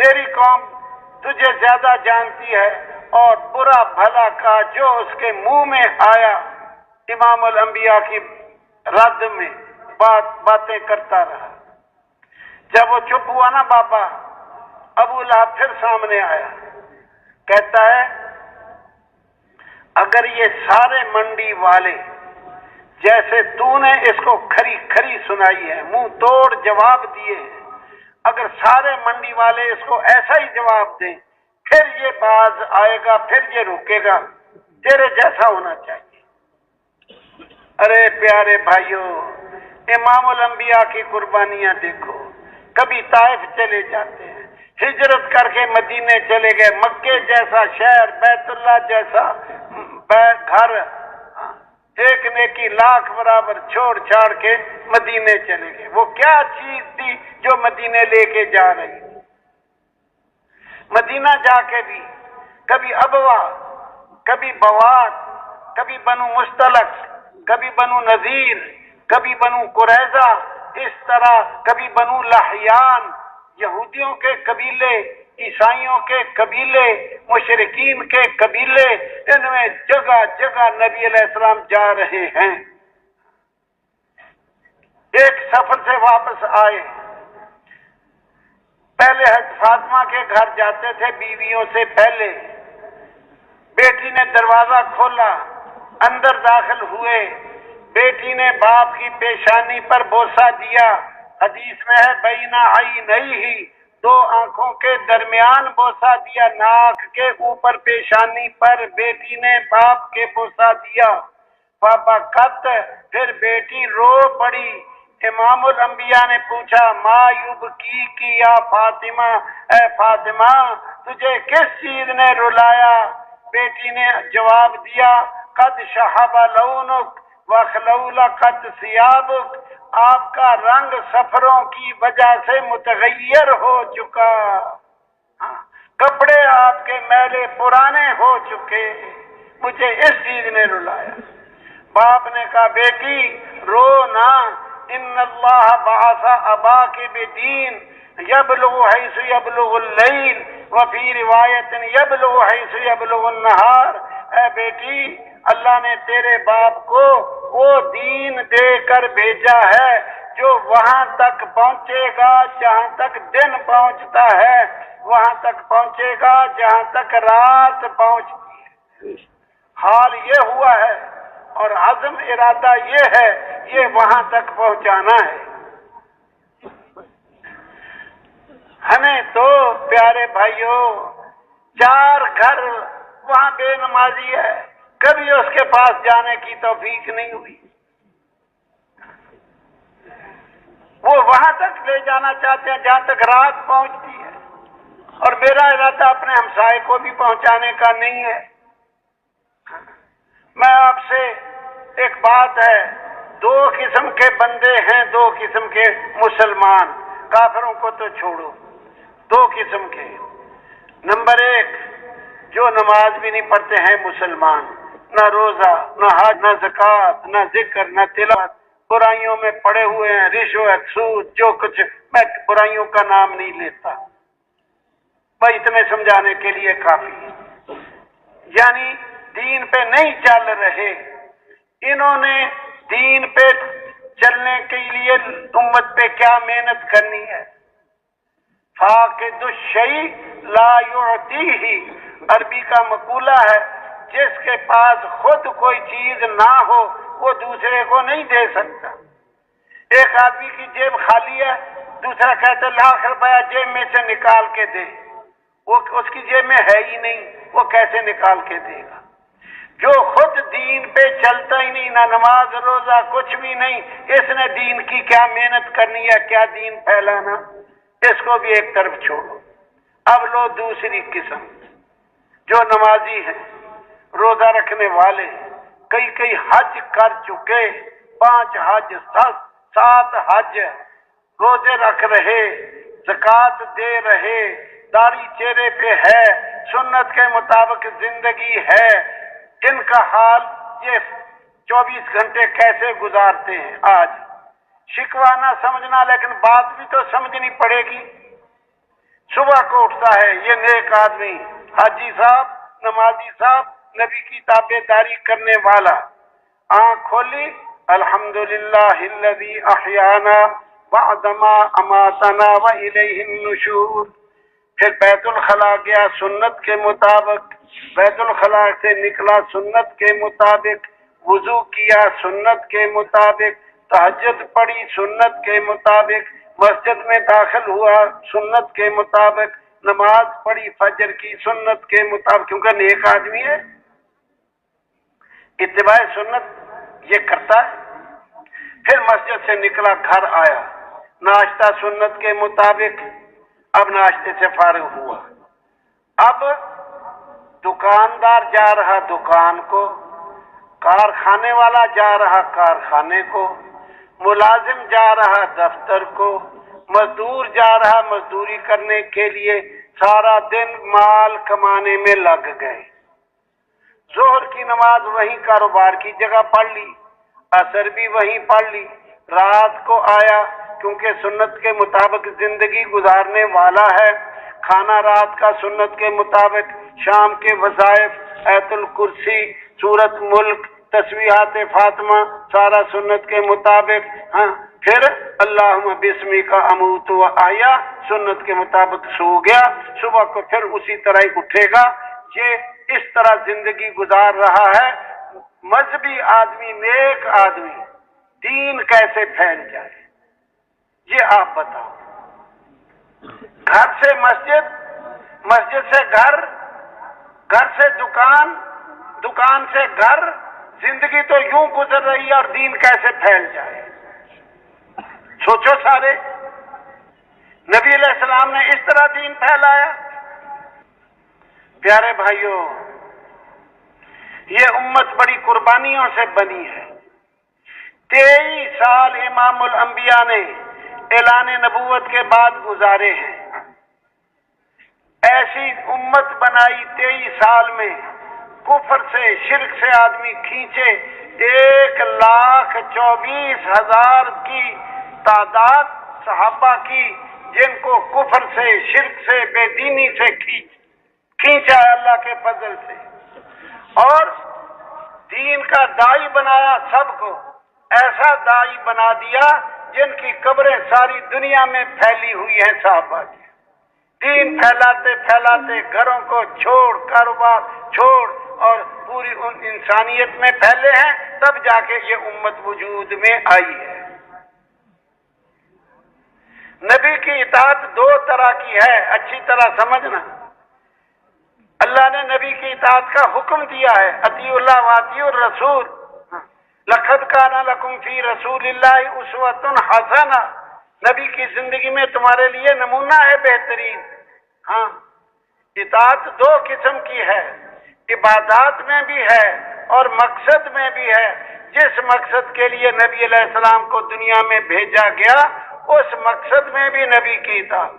تیری قوم تجھے زیادہ جانتی ہے، اور برا بھلا کا جو اس کے منہ میں آیا امام الانبیاء کی رد میں باتیں کرتا رہا۔ جب وہ چپ ہوا نا بابا، ابو لہب پھر سامنے آیا، کہتا ہے اگر یہ سارے منڈی والے جیسے تو نے اس کو کھری کھری سنائی ہے، منہ توڑ جواب دیے ہیں، اگر سارے منڈی والے اس کو ایسا ہی جواب دیں، پھر یہ باز آئے گا، پھر یہ رکے گا، تیرے جیسا ہونا چاہیے۔ ارے پیارے بھائیوں، امام الانبیاء کی قربانیاں دیکھو، کبھی طائف چلے جاتے ہیں، ہجرت کر کے مدینے چلے گئے، مکے جیسا شہر، بیت اللہ جیسا گھر، ایک نیکی لاکھ برابر چھوڑ چھاڑ کے مدینے چلے گئے۔ وہ کیا چیز تھی جو مدینے لے کے جا رہی تھی؟ مدینہ جا کے بھی کبھی ابوا، کبھی بوات، کبھی بنو مستلق، کبھی بنو نذیر، کبھی بنو قریظہ، اس طرح کبھی بنو لحیان، یہودیوں کے قبیلے، عیسائیوں کے قبیلے، مشرکین کے قبیلے، ان میں جگہ جگہ نبی علیہ السلام جا رہے ہیں۔ ایک سفر سے واپس آئے، پہلے حضرت فاطمہ کے گھر جاتے تھے بیویوں سے پہلے، بیٹی نے دروازہ کھولا، اندر داخل ہوئے، بیٹی نے باپ کی پیشانی پر بوسہ دیا، حدیث میں ہے بینہ عینیہ، دو آنکھوں کے درمیان بوسہ دیا، ناک کے اوپر پیشانی پر بیٹی نے باپ کے بوسہ دیا، فبکت، پھر بیٹی رو پڑی۔ امام الانبیاء نے پوچھا ما یبکی کی یا فاطمہ، اے فاطمہ تجھے کس چیز نے رلایا؟ بیٹی نے جواب دیا قد شہب لونک وخلولقت ثیابک، آپ کا رنگ سفروں کی وجہ سے متغیر ہو چکا، کپڑے آپ کے میلے پرانے ہو چکے، مجھے اس چیز نے رلایا۔ باپ نے کہا بیٹی رو نہ، ان اللہ بعث اباک بدین یبلغ حیث یبلغ اللیل وفی روایت یبلغ حیث یبلغ النہار، اے بیٹی اللہ نے تیرے باپ کو وہ دین دے کر بھیجا ہے جو وہاں تک پہنچے گا جہاں تک دن پہنچتا ہے، وہاں تک پہنچے گا جہاں تک رات پہنچتی ہے۔ حال یہ ہوا ہے اور عزم ارادہ یہ ہے، یہ وہاں تک پہنچانا ہے۔ ہمیں تو پیارے بھائیوں 4 گھر وہاں بے نمازی ہے، کبھی اس کے پاس جانے کی توفیق نہیں ہوئی، وہ وہاں تک لے جانا چاہتے ہیں جہاں تک رات پہنچتی ہے، اور میرا ارادہ اپنے ہمسائے کو بھی پہنچانے کا نہیں ہے۔ میں آپ سے ایک بات ہے، 2 قسم کے بندے ہیں، 2 قسم کے مسلمان، کافروں کو تو چھوڑو، 2 قسم کے۔ نمبر 1 جو نماز بھی نہیں پڑھتے ہیں مسلمان، نہ روزہ، نہ حج، نہ زکوٰۃ، نہ ذکر، نہ تلاوت، برائیوں میں پڑے ہوئے ہیں، رشوت، سود، جو کچھ، میں برائیوں کا نام نہیں لیتا، بھائی اتنے سمجھانے کے لیے کافی ہے۔ یعنی دین پہ نہیں چل رہے، انہوں نے دین پہ چلنے کے لیے امت پہ کیا محنت کرنی ہے؟ فاقد الشیء لا یعطیہ، عربی کا مقولہ ہے جس کے پاس خود کوئی چیز نہ ہو وہ دوسرے کو نہیں دے سکتا۔ ایک آدمی کی جیب خالی ہے، دوسرا کہتا ہے لاکھ روپیہ جیب میں سے نکال کے دے، وہ اس کی جیب میں ہے ہی نہیں، وہ کیسے نکال کے دے گا؟ جو خود دین پہ چلتا ہی نہیں، نہ نماز روزہ کچھ بھی نہیں، اس نے دین کی کیا محنت کرنی ہے، کیا دین پھیلانا؟ اس کو بھی ایک طرف چھوڑو۔ اب لو دوسری قسم، جو نمازی ہیں، روزہ رکھنے والے، کئی حج کر چکے، 5 حج، 7 حج، روزے رکھ رہے، زکوٰۃ دے رہے، داڑھی چہرے پہ ہے، سنت کے مطابق زندگی ہے، ان کا حال یہ 24 گھنٹے کیسے گزارتے ہیں؟ آج شکوہ نہ سمجھنا، لیکن بات بھی تو سمجھنی پڑے گی۔ صبح کو اٹھتا ہے یہ نیک آدمی، حاجی صاحب، نمازی صاحب، نبی کی تابعداری کرنے والا، آنکھ کھولی، الحمدللہ الذی احیانا بعدما اماتنا والیہ النشور، پھر بیت الخلاء گیا سنت کے مطابق، بیت الخلاء سے نکلا سنت کے مطابق، وضو کیا سنت کے مطابق، تہجد پڑھی سنت کے مطابق، مسجد میں داخل ہوا سنت کے مطابق، نماز پڑھی فجر کی سنت کے مطابق، کیونکہ نیک آدمی ہے، اتباع سنت یہ کرتا ہے۔ پھر مسجد سے نکلا گھر آیا، ناشتہ سنت کے مطابق، اب ناشتے سے فارغ ہوا، اب دکاندار جا رہا دکان کو، کارخانے والا جا رہا کارخانے کو، ملازم جا رہا دفتر کو، مزدور جا رہا مزدوری کرنے کے لیے، سارا دن مال کمانے میں لگ گئے۔ ظہر کی نماز وہیں کاروبار کی جگہ پڑھ لی، عصر بھی وہیں پڑھ لی، رات کو آیا کیونکہ سنت کے مطابق زندگی گزارنے والا ہے، کھانا رات کا سنت کے مطابق، شام کے وظائف، آیت الکرسی، سورت ملک، تسبیحات فاطمہ، سارا سنت کے مطابق، ہاں پھر اللہم بسمی کا اموت و احیا سنت کے مطابق سو گیا، صبح کو پھر اسی طرح ہی اٹھے گا۔ یہ اس طرح زندگی گزار رہا ہے مذہبی آدمی، نیک آدمی، دین کیسے پھیل جائے یہ آپ بتاؤ۔ گھر سے مسجد، مسجد سے گھر، گھر سے دکان، دکان سے گھر، زندگی تو یوں گزر رہی ہے اور دین کیسے پھیل جائے؟ سوچو سارے، نبی علیہ السلام نے اس طرح دین پھیلایا۔ پیارے بھائیوں، یہ امت بڑی قربانیوں سے بنی ہے۔ 23 سال امام الانبیاء نے اعلان نبوت کے بعد گزارے ہیں، ایسی امت بنائی 23 سال میں، کفر سے شرک سے آدمی کھینچے، 1,24,000 کی تعداد صحابہ کی، جن کو کفر سے شرک سے بے دینی سے کھینچا ہے اللہ کے فضل سے، اور دین کا داعی بنایا سب کو، ایسا داعی بنا دیا جن کی قبریں ساری دنیا میں پھیلی ہوئی ہیں صحابہ کی۔ دین پھیلاتے پھیلاتے گھروں کو چھوڑ، کاروبار چھوڑ، اور پوری انسانیت میں پھیلے ہیں، تب جا کے یہ امت وجود میں آئی ہے۔ نبی کی اطاعت 2 طرح کی ہے، اچھی طرح سمجھنا۔ اللہ نے نبی کی اطاعت کا حکم دیا ہے، اطیعوا اللہ واطیعوا الرسول، لقد کان لکم فی رسول اللہ اسوۃ حسنہ، نبی کی زندگی میں تمہارے لیے نمونہ ہے بہترین۔ ہاں، اطاعت 2 قسم کی ہے، عبادات میں بھی ہے اور مقصد میں بھی ہے۔ جس مقصد کے لیے نبی علیہ السلام کو دنیا میں بھیجا گیا، اس مقصد میں بھی نبی کی اطاعت۔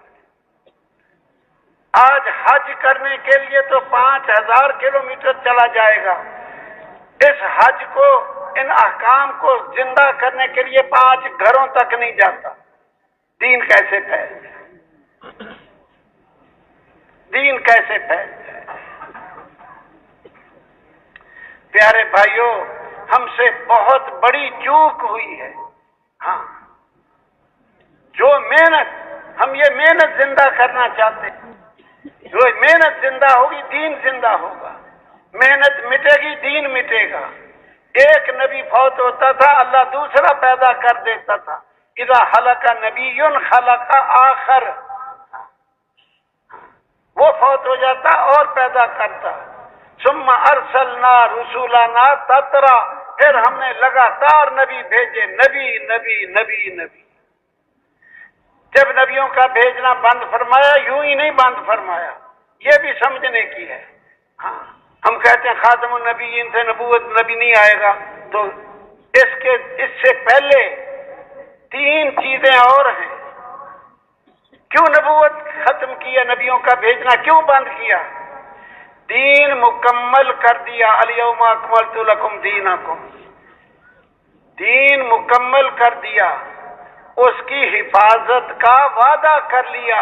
آج حج کرنے کے لیے تو 5000 کلومیٹر چلا جائے گا، اس حج کو، ان احکام کو زندہ کرنے کے لیے 5 گھروں تک نہیں جاتا۔ دین کیسے پھیل جائے؟ دین کیسے پھیل جائے؟ پیارے بھائیوں، ہم سے بہت بڑی چوک ہوئی ہے۔ ہاں، جو محنت، ہم یہ محنت زندہ کرنا چاہتے ہیں، جو محنت زندہ ہوگی دین زندہ ہوگا، محنت مٹے گی دین مٹے گا۔ ایک نبی فوت ہوتا تھا، اللہ دوسرا پیدا کر دیتا تھا، اذا خلق نبی خلق آخر، وہ فوت ہو جاتا اور پیدا کرتا۔ ثم ارسلنا رسولنا تترا، پھر ہم نے لگاتار نبی بھیجے، نبی نبی نبی نبی۔ جب نبیوں کا بھیجنا بند فرمایا، یوں ہی نہیں بند فرمایا، یہ بھی سمجھنے کی ہے۔ ہاں، ہم کہتے ہیں خاتم النبیین سے نبوت نبی نہیں آئے گا، تو اس سے پہلے 3 چیزیں اور ہیں۔ کیوں نبوت ختم کیا، نبیوں کا بھیجنا کیوں بند کیا؟ دین مکمل کر دیا، الیوم اکملت لکم دینکم، دین مکمل کر دیا، اس کی حفاظت کا وعدہ کر لیا،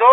2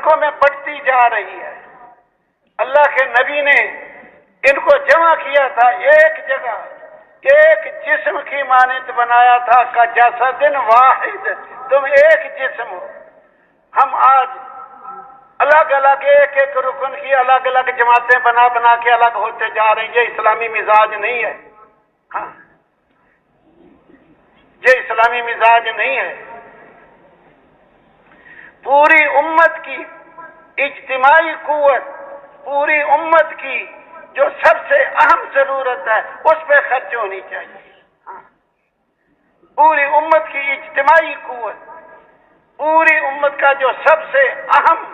ملکوں میں بڑھتی جا رہی ہے۔ اللہ کے نبی نے ان کو جمع کیا تھا ایک جگہ، ایک جسم کی مانند بنایا تھا، کا جسد واحد، تم ایک جسم ہو۔ ہم آج الگ الگ ایک ایک رکن کی الگ الگ جماعتیں بنا بنا کے الگ ہوتے جا رہے ہیں۔ یہ اسلامی مزاج نہیں ہے، ہاں یہ اسلامی مزاج نہیں ہے۔ پوری امت کی اجتماعی قوت، پوری امت کی جو سب سے اہم ضرورت ہے اس پہ خرچ ہونی چاہیے۔ پوری امت کی اجتماعی قوت، پوری امت کا جو سب سے اہم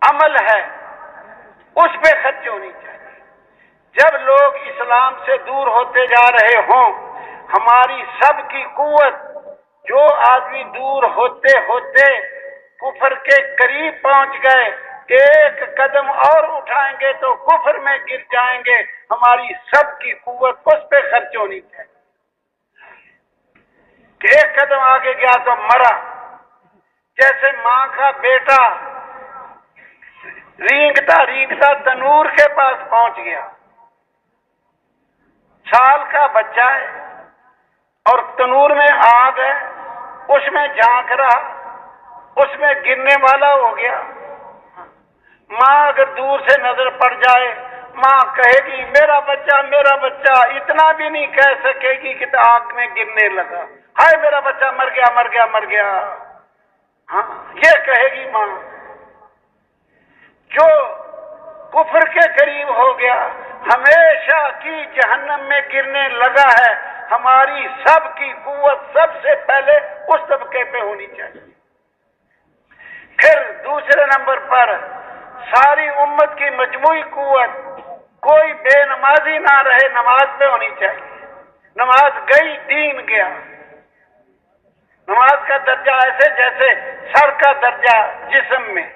عمل ہے اس پہ خرچ ہونی چاہیے۔ جب لوگ اسلام سے دور ہوتے جا رہے ہوں، ہماری سب کی قوت، جو آدمی دور ہوتے ہوتے کفر کے قریب پہنچ گئے، ایک قدم اور اٹھائیں گے تو کفر میں گر جائیں گے، ہماری سب کی قوت اس پہ خرچ ہونی چاہیے کہ ایک قدم آگے گیا تو مرا۔ جیسے ماں کا بیٹا رینگتا رینگتا تنور کے پاس پہنچ گیا، سال کا بچہ ہے اور تنور میں آگ ہے، اس میں جھانک رہا، اس میں گرنے والا ہو گیا۔ ماں اگر دور سے نظر پڑ جائے، ماں کہے گی میرا بچہ میرا بچہ، اتنا بھی نہیں کہہ سکے گی کہ آگ میں گرنے لگا، ہائے میرا بچہ مر گیا مر گیا مر گیا، ہاں یہ کہے گی ماں۔ جو کفر کے قریب ہو گیا، ہمیشہ کی جہنم میں گرنے لگا ہے، ہماری سب کی قوت سب سے پہلے اس طبقے پہ ہونی چاہیے۔ پھر دوسرے نمبر پر ساری امت کی مجموعی قوت، کوئی بے نمازی نہ رہے، نماز پہ ہونی چاہیے۔ نماز گئی دین گیا۔ نماز کا درجہ ایسے جیسے سر کا درجہ جسم میں،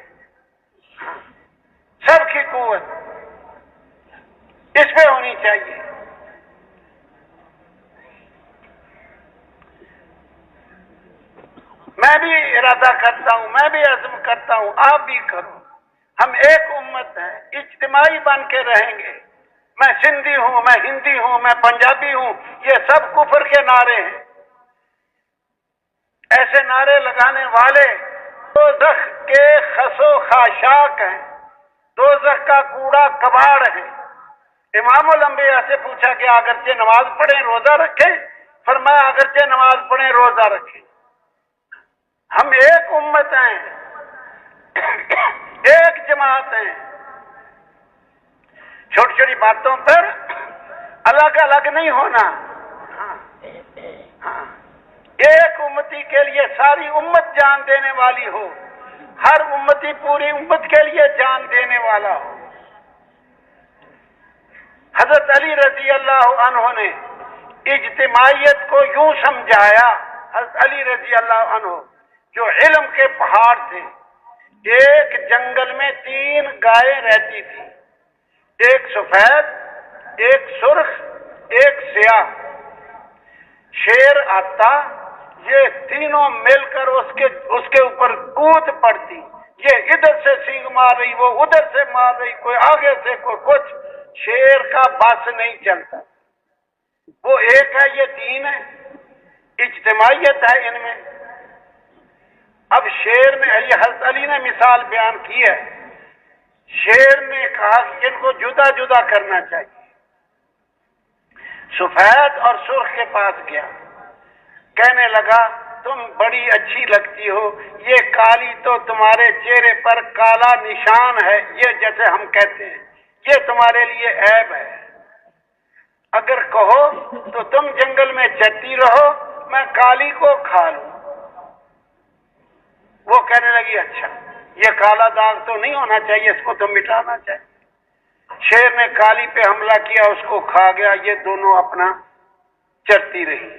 سب کی قوت اس پہ ہونی چاہیے۔ میں بھی ارادہ کرتا ہوں، میں بھی عزم کرتا ہوں، آپ بھی کرو، ہم ایک امت ہیں، اجتماعی بن کے رہیں گے۔ میں سندھی ہوں، میں ہندی ہوں، میں پنجابی ہوں، یہ سب کفر کے نعرے ہیں۔ ایسے نعرے لگانے والے دوزخ کے خس و خاشاک ہیں، دوزخ کا کوڑا کباڑ ہے۔ امام الانبیاء سے پوچھا کہ اگرچہ نماز پڑھیں روزہ رکھیں، فرمایا اگرچہ نماز پڑھیں روزہ رکھیں۔ ہم ایک امت ہیں، ایک جماعت ہیں۔ چھوٹی چھوٹی باتوں پر الگ الگ نہیں ہونا، ہاں ایک امتی کے لیے ساری امت جان دینے والی ہو، ہر امتی پوری امت کے لیے جان دینے والا ہو۔ حضرت علی رضی اللہ عنہ نے اجتماعیت کو یوں سمجھایا، حضرت علی رضی اللہ عنہ جو علم کے پہاڑ تھے، ایک جنگل میں 3 گائیں رہتی تھی، ایک سفید، ایک سرخ، ایک سیاہ۔ شیر آتا، یہ تینوں مل کر اس کے اوپر کود پڑتی، یہ ادھر سے سینگ مار رہی، وہ ادھر سے مار رہی، کوئی آگے سے کوئی کچھ، شیر کا بس نہیں چلتا۔ وہ ایک ہے، یہ 3 ہے، اجتماعیت ہے ان میں۔ اب شیر نے، یہ حضرت علی نے مثال بیان کی ہے، شیر نے کہا کہ ان کو جدا جدا کرنا چاہیے۔ سفید اور سرخ کے پاس گیا، کہنے لگا تم بڑی اچھی لگتی ہو، یہ کالی تو تمہارے چہرے پر کالا نشان ہے، یہ جیسے ہم کہتے ہیں، یہ تمہارے لیے عیب ہے۔ اگر کہو تو تم جنگل میں چرتی رہو، میں کالی کو کھا لوں۔ وہ کہنے لگی اچھا، یہ کالا داغ تو نہیں ہونا چاہیے، اس کو تو مٹانا چاہیے۔ شیر نے کالی پہ حملہ کیا، اس کو کھا گیا، یہ دونوں اپنا چرتی رہی۔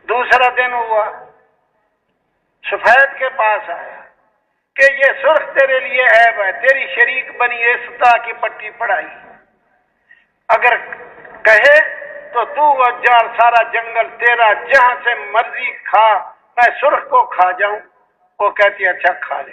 دوسرا دن ہوا، سفید کے پاس آیا کہ یہ سرخ تیرے لیے عیب ہے، تیری شریک بنی استا کی پٹی پڑائی، اگر کہے تو تو جال سارا جنگل تیرا، جہاں سے مرضی کھا، میں سرخ کو کھا جاؤں۔ وہ کہتی اچھا کھا لے۔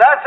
10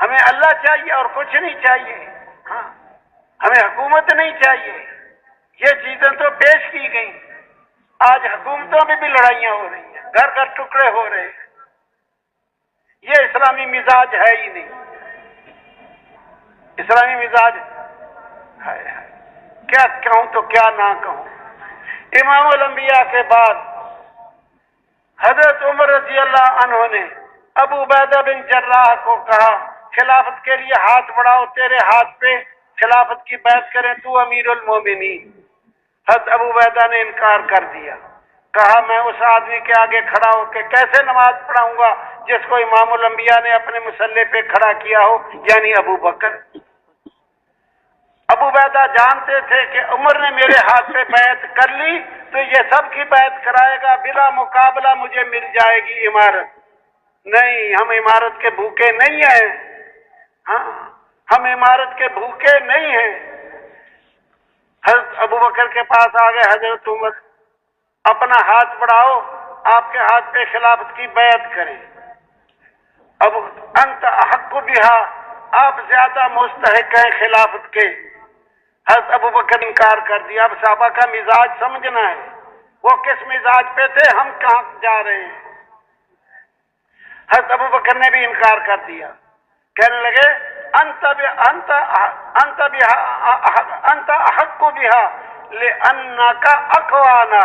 ہمیں اللہ چاہیے اور کچھ نہیں چاہیے. ہاں ہمیں حکومت نہیں چاہیے. یہ چیزیں تو پیش کی گئیں. آج حکومتوں میں بھی لڑائیاں ہو رہی ہیں, گھر گھر ٹکڑے ہو رہے ہیں. یہ اسلامی مزاج ہے ہی نہیں. اسلامی مزاج ہے. کیا کہوں تو کیا نہ کہوں. امام الانبیاء کے بعد حضرت عمر رضی اللہ عنہ نے ابو عبیدہ بن جراح کو کہا خلافت کے لیے ہاتھ بڑھاؤ, تیرے ہاتھ پہ خلافت کی بیعت کریں, تو امیر المومنین. حضرت ابو عبیدہ نے انکار کر دیا. کہا میں اس آدمی کے آگے کھڑا ہو کے کیسے نماز پڑھاؤں گا جس کو امام الانبیاء نے اپنے مصلی پہ کھڑا کیا ہو, یعنی ابو بکر. ابو عبیدہ جانتے تھے کہ عمر نے میرے ہاتھ پہ بیعت کر لی تو یہ سب کی بیعت کرائے گا, بلا مقابلہ مجھے مل جائے گی عمارت. نہیں, ہم عمارت کے بھوکے نہیں ہیں. ہاں ہم عمارت کے بھوکے نہیں ہیں. حضرت ابو بکر کے پاس آ گئے حضرت عمر, اپنا ہاتھ بڑھاؤ, آپ کے ہاتھ پہ خلافت کی بیعت کریں. اب انت احق بہا, آپ زیادہ مستحق ہیں خلافت کے. حضرت ابو بکر انکار کر دیا. اب صحابہ کا مزاج سمجھنا ہے, وہ کس مزاج پہ تھے, ہم کہاں جا رہے ہیں. حضرت ابو بکر نے بھی انکار کر دیا. کہنے لگے انت احق بہا لأنک اقوانا,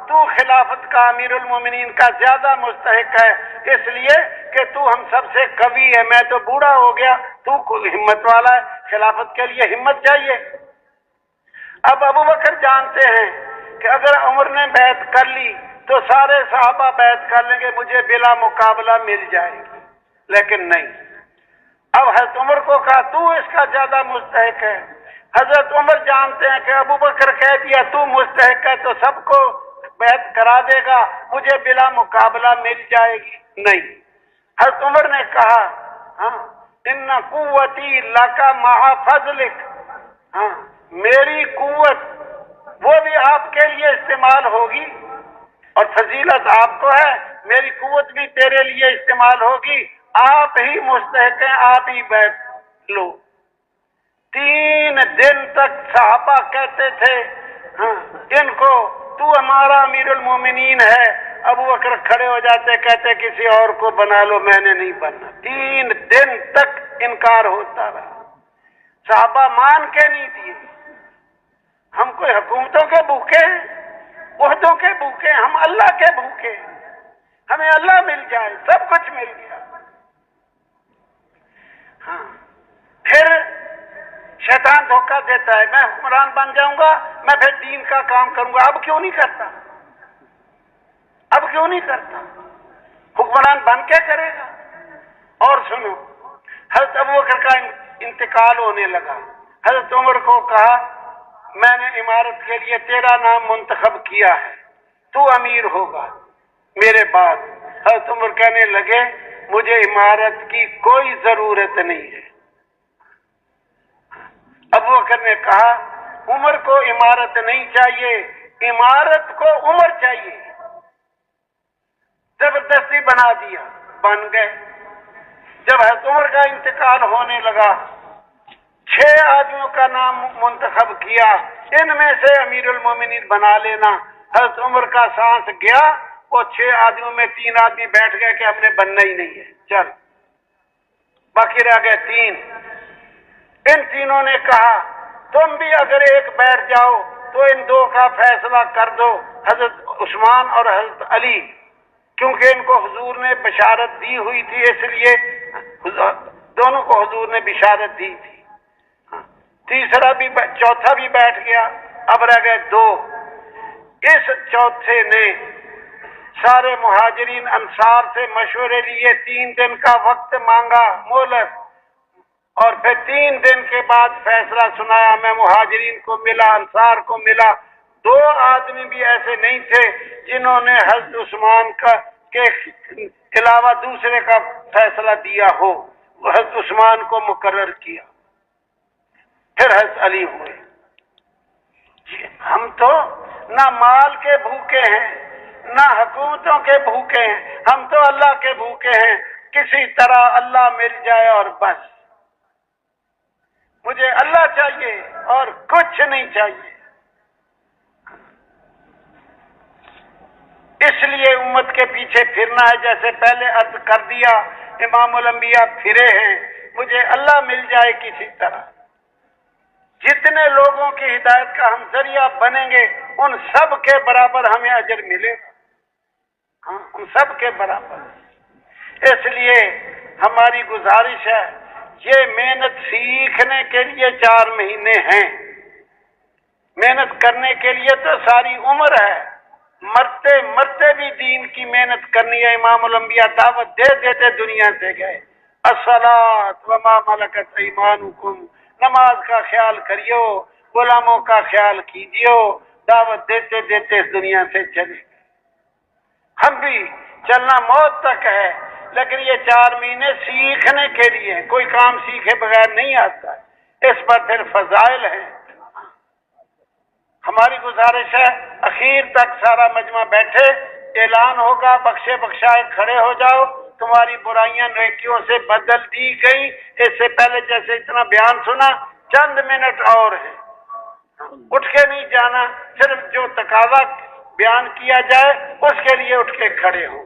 تو خلافت کا امیر المومنین کا زیادہ مستحق ہے اس لیے کہ تو ہم سب سے قوی ہے. میں تو بوڑھا ہو گیا, تو ہمت والا ہے, خلافت کے لیے ہمت چاہیے. اب ابو بکر جانتے ہیں کہ اگر عمر نے بیعت کر لی تو سارے صحابہ بیعت کر لیں گے, مجھے بلا مقابلہ مل جائے گی. لیکن نہیں, اب حضرت عمر کو کہا تو اس کا زیادہ مستحق ہے. حضرت عمر جانتے ہیں کہ ابو بکر کہہ دیا تو مستحق ہے تو سب کو بیعت کرا دے گا, مجھے بلا مقابلہ مل جائے گی. نہیں, حضرت عمر نے کہا ہاں ان قوتی لک مع فضلک, ہاں میری قوت وہ بھی آپ کے لیے استعمال ہوگی اور فضیلت آپ کو ہے, میری قوت بھی تیرے لیے استعمال ہوگی. آپ ہی مستحق ہیں, آپ ہی بیعت لو. 3 دن تک صحابہ کہتے تھے ہاں ان کو تو ہمارا امیر المومنین ہے. ابو بکر کھڑے ہو جاتے, کہتے کسی اور کو بنا لو, میں نے نہیں بننا. 3 دن تک انکار ہوتا رہا. صحابہ مان کے نہیں دیے. ہم کوئی حکومتوں کے بھوکے ہیں, عہدوں کے بھوکے ہیں, ہم اللہ کے بھوکے ہیں. ہمیں اللہ مل جائے, سب کچھ مل گیا. ہاں پھر شیطان دھوکہ دیتا ہے, میں حکمران بن جاؤں گا, میں پھر دین کا کام کروں گا. اب کیوں نہیں کرتا, اب کیوں نہیں کرتا, حکمران بن کے کرے گا. اور سنو, حضرت ابو بکر کا انتقال ہونے لگا. حضرت عمر کو کہا میں نے عمارت کے لیے تیرا نام منتخب کیا ہے, تو امیر ہوگا میرے بعد. حضرت عمر کہنے لگے مجھے عمارت کی کوئی ضرورت نہیں ہے. ابو بکر نے کہا عمر کو عمارت نہیں چاہیے, عمارت کو عمر چاہیے. زبردستی بنا دیا, بن گئے. جب حضرت عمر کا انتقال ہونے لگا 6 آدمیوں کا نام منتخب کیا, ان میں سے امیر المومنین بنا لینا. حضرت عمر کا سانس گیا, وہ 6 آدمیوں میں 3 آدمی بیٹھ گئے کہ ہم نے بننا ہی نہیں ہے, چل. باقی رہ گئے 3. ان تینوں نے کہا تم بھی اگر ایک بیٹھ جاؤ تو ان 2 کا فیصلہ کر دو, حضرت عثمان اور حضرت علی, کیونکہ ان کو حضور نے بشارت دی ہوئی تھی, اس لیے دونوں کو حضور نے بشارت دی تھی. تیسرا بھی, چوتھا بھی بیٹھ گیا. اب رہ گئے 2. اس چوتھے نے سارے مہاجرین انصار سے مشورے لیے, 3 دن کا وقت مانگا مہلت, اور پھر 3 دن کے بعد فیصلہ سنایا. میں مہاجرین کو ملا, انصار کو ملا. 2 آدمی بھی ایسے نہیں تھے جنہوں نے حضرت عثمان کا کے علاوہ دوسرے کا فیصلہ دیا ہو. حضرت عثمان کو مقرر کیا, پھر حضرت علی ہوئے. ہم تو نہ مال کے بھوکے ہیں نہ حکومتوں کے بھوکے ہیں, ہم تو اللہ کے بھوکے ہیں. کسی طرح اللہ مل جائے اور بس. مجھے اللہ چاہیے اور کچھ نہیں چاہیے۔ اس لیے امت کے پیچھے پھرنا ہے، جیسے پہلے عرض کر دیا امام الانبیاء پھرے ہیں، مجھے اللہ مل جائے کسی طرح۔ جتنے لوگوں کی ہدایت کا ہم ذریعہ بنیں گے ان سب کے برابر ہمیں اجر ملے گا، ہاں ان سب کے برابر۔ اس لیے ہماری گزارش ہے، یہ محنت سیکھنے کے لیے 4 مہینے ہیں، محنت کرنے کے لیے تو ساری عمر ہے، مرتے مرتے بھی دین کی محنت کرنی ہے۔ امام الانبیاء دعوت دے دیتے دنیا سے گئے، الصلاۃ وما ملکت ایمانکم، نماز کا خیال کریو، غلاموں کا خیال کیجیو، دعوت دیتے دیتے اس دنیا سے چلے گئے۔ ہم بھی چلنا موت تک ہے، لیکن یہ 4 مہینے سیکھنے کے لیے، کوئی کام سیکھے بغیر نہیں آتا، اس پر پھر فضائل ہیں۔ ہماری گزارش ہے اخیر تک سارا مجمع بیٹھے، اعلان ہوگا، بخشے بخشائے کھڑے ہو جاؤ، تمہاری برائیاں نیکیوں سے بدل دی گئی۔ اس سے پہلے جیسے اتنا بیان سنا، چند منٹ اور ہیں، اٹھ کے نہیں جانا، صرف جو تقاضا بیان کیا جائے اس کے لیے اٹھ کے کھڑے ہوں۔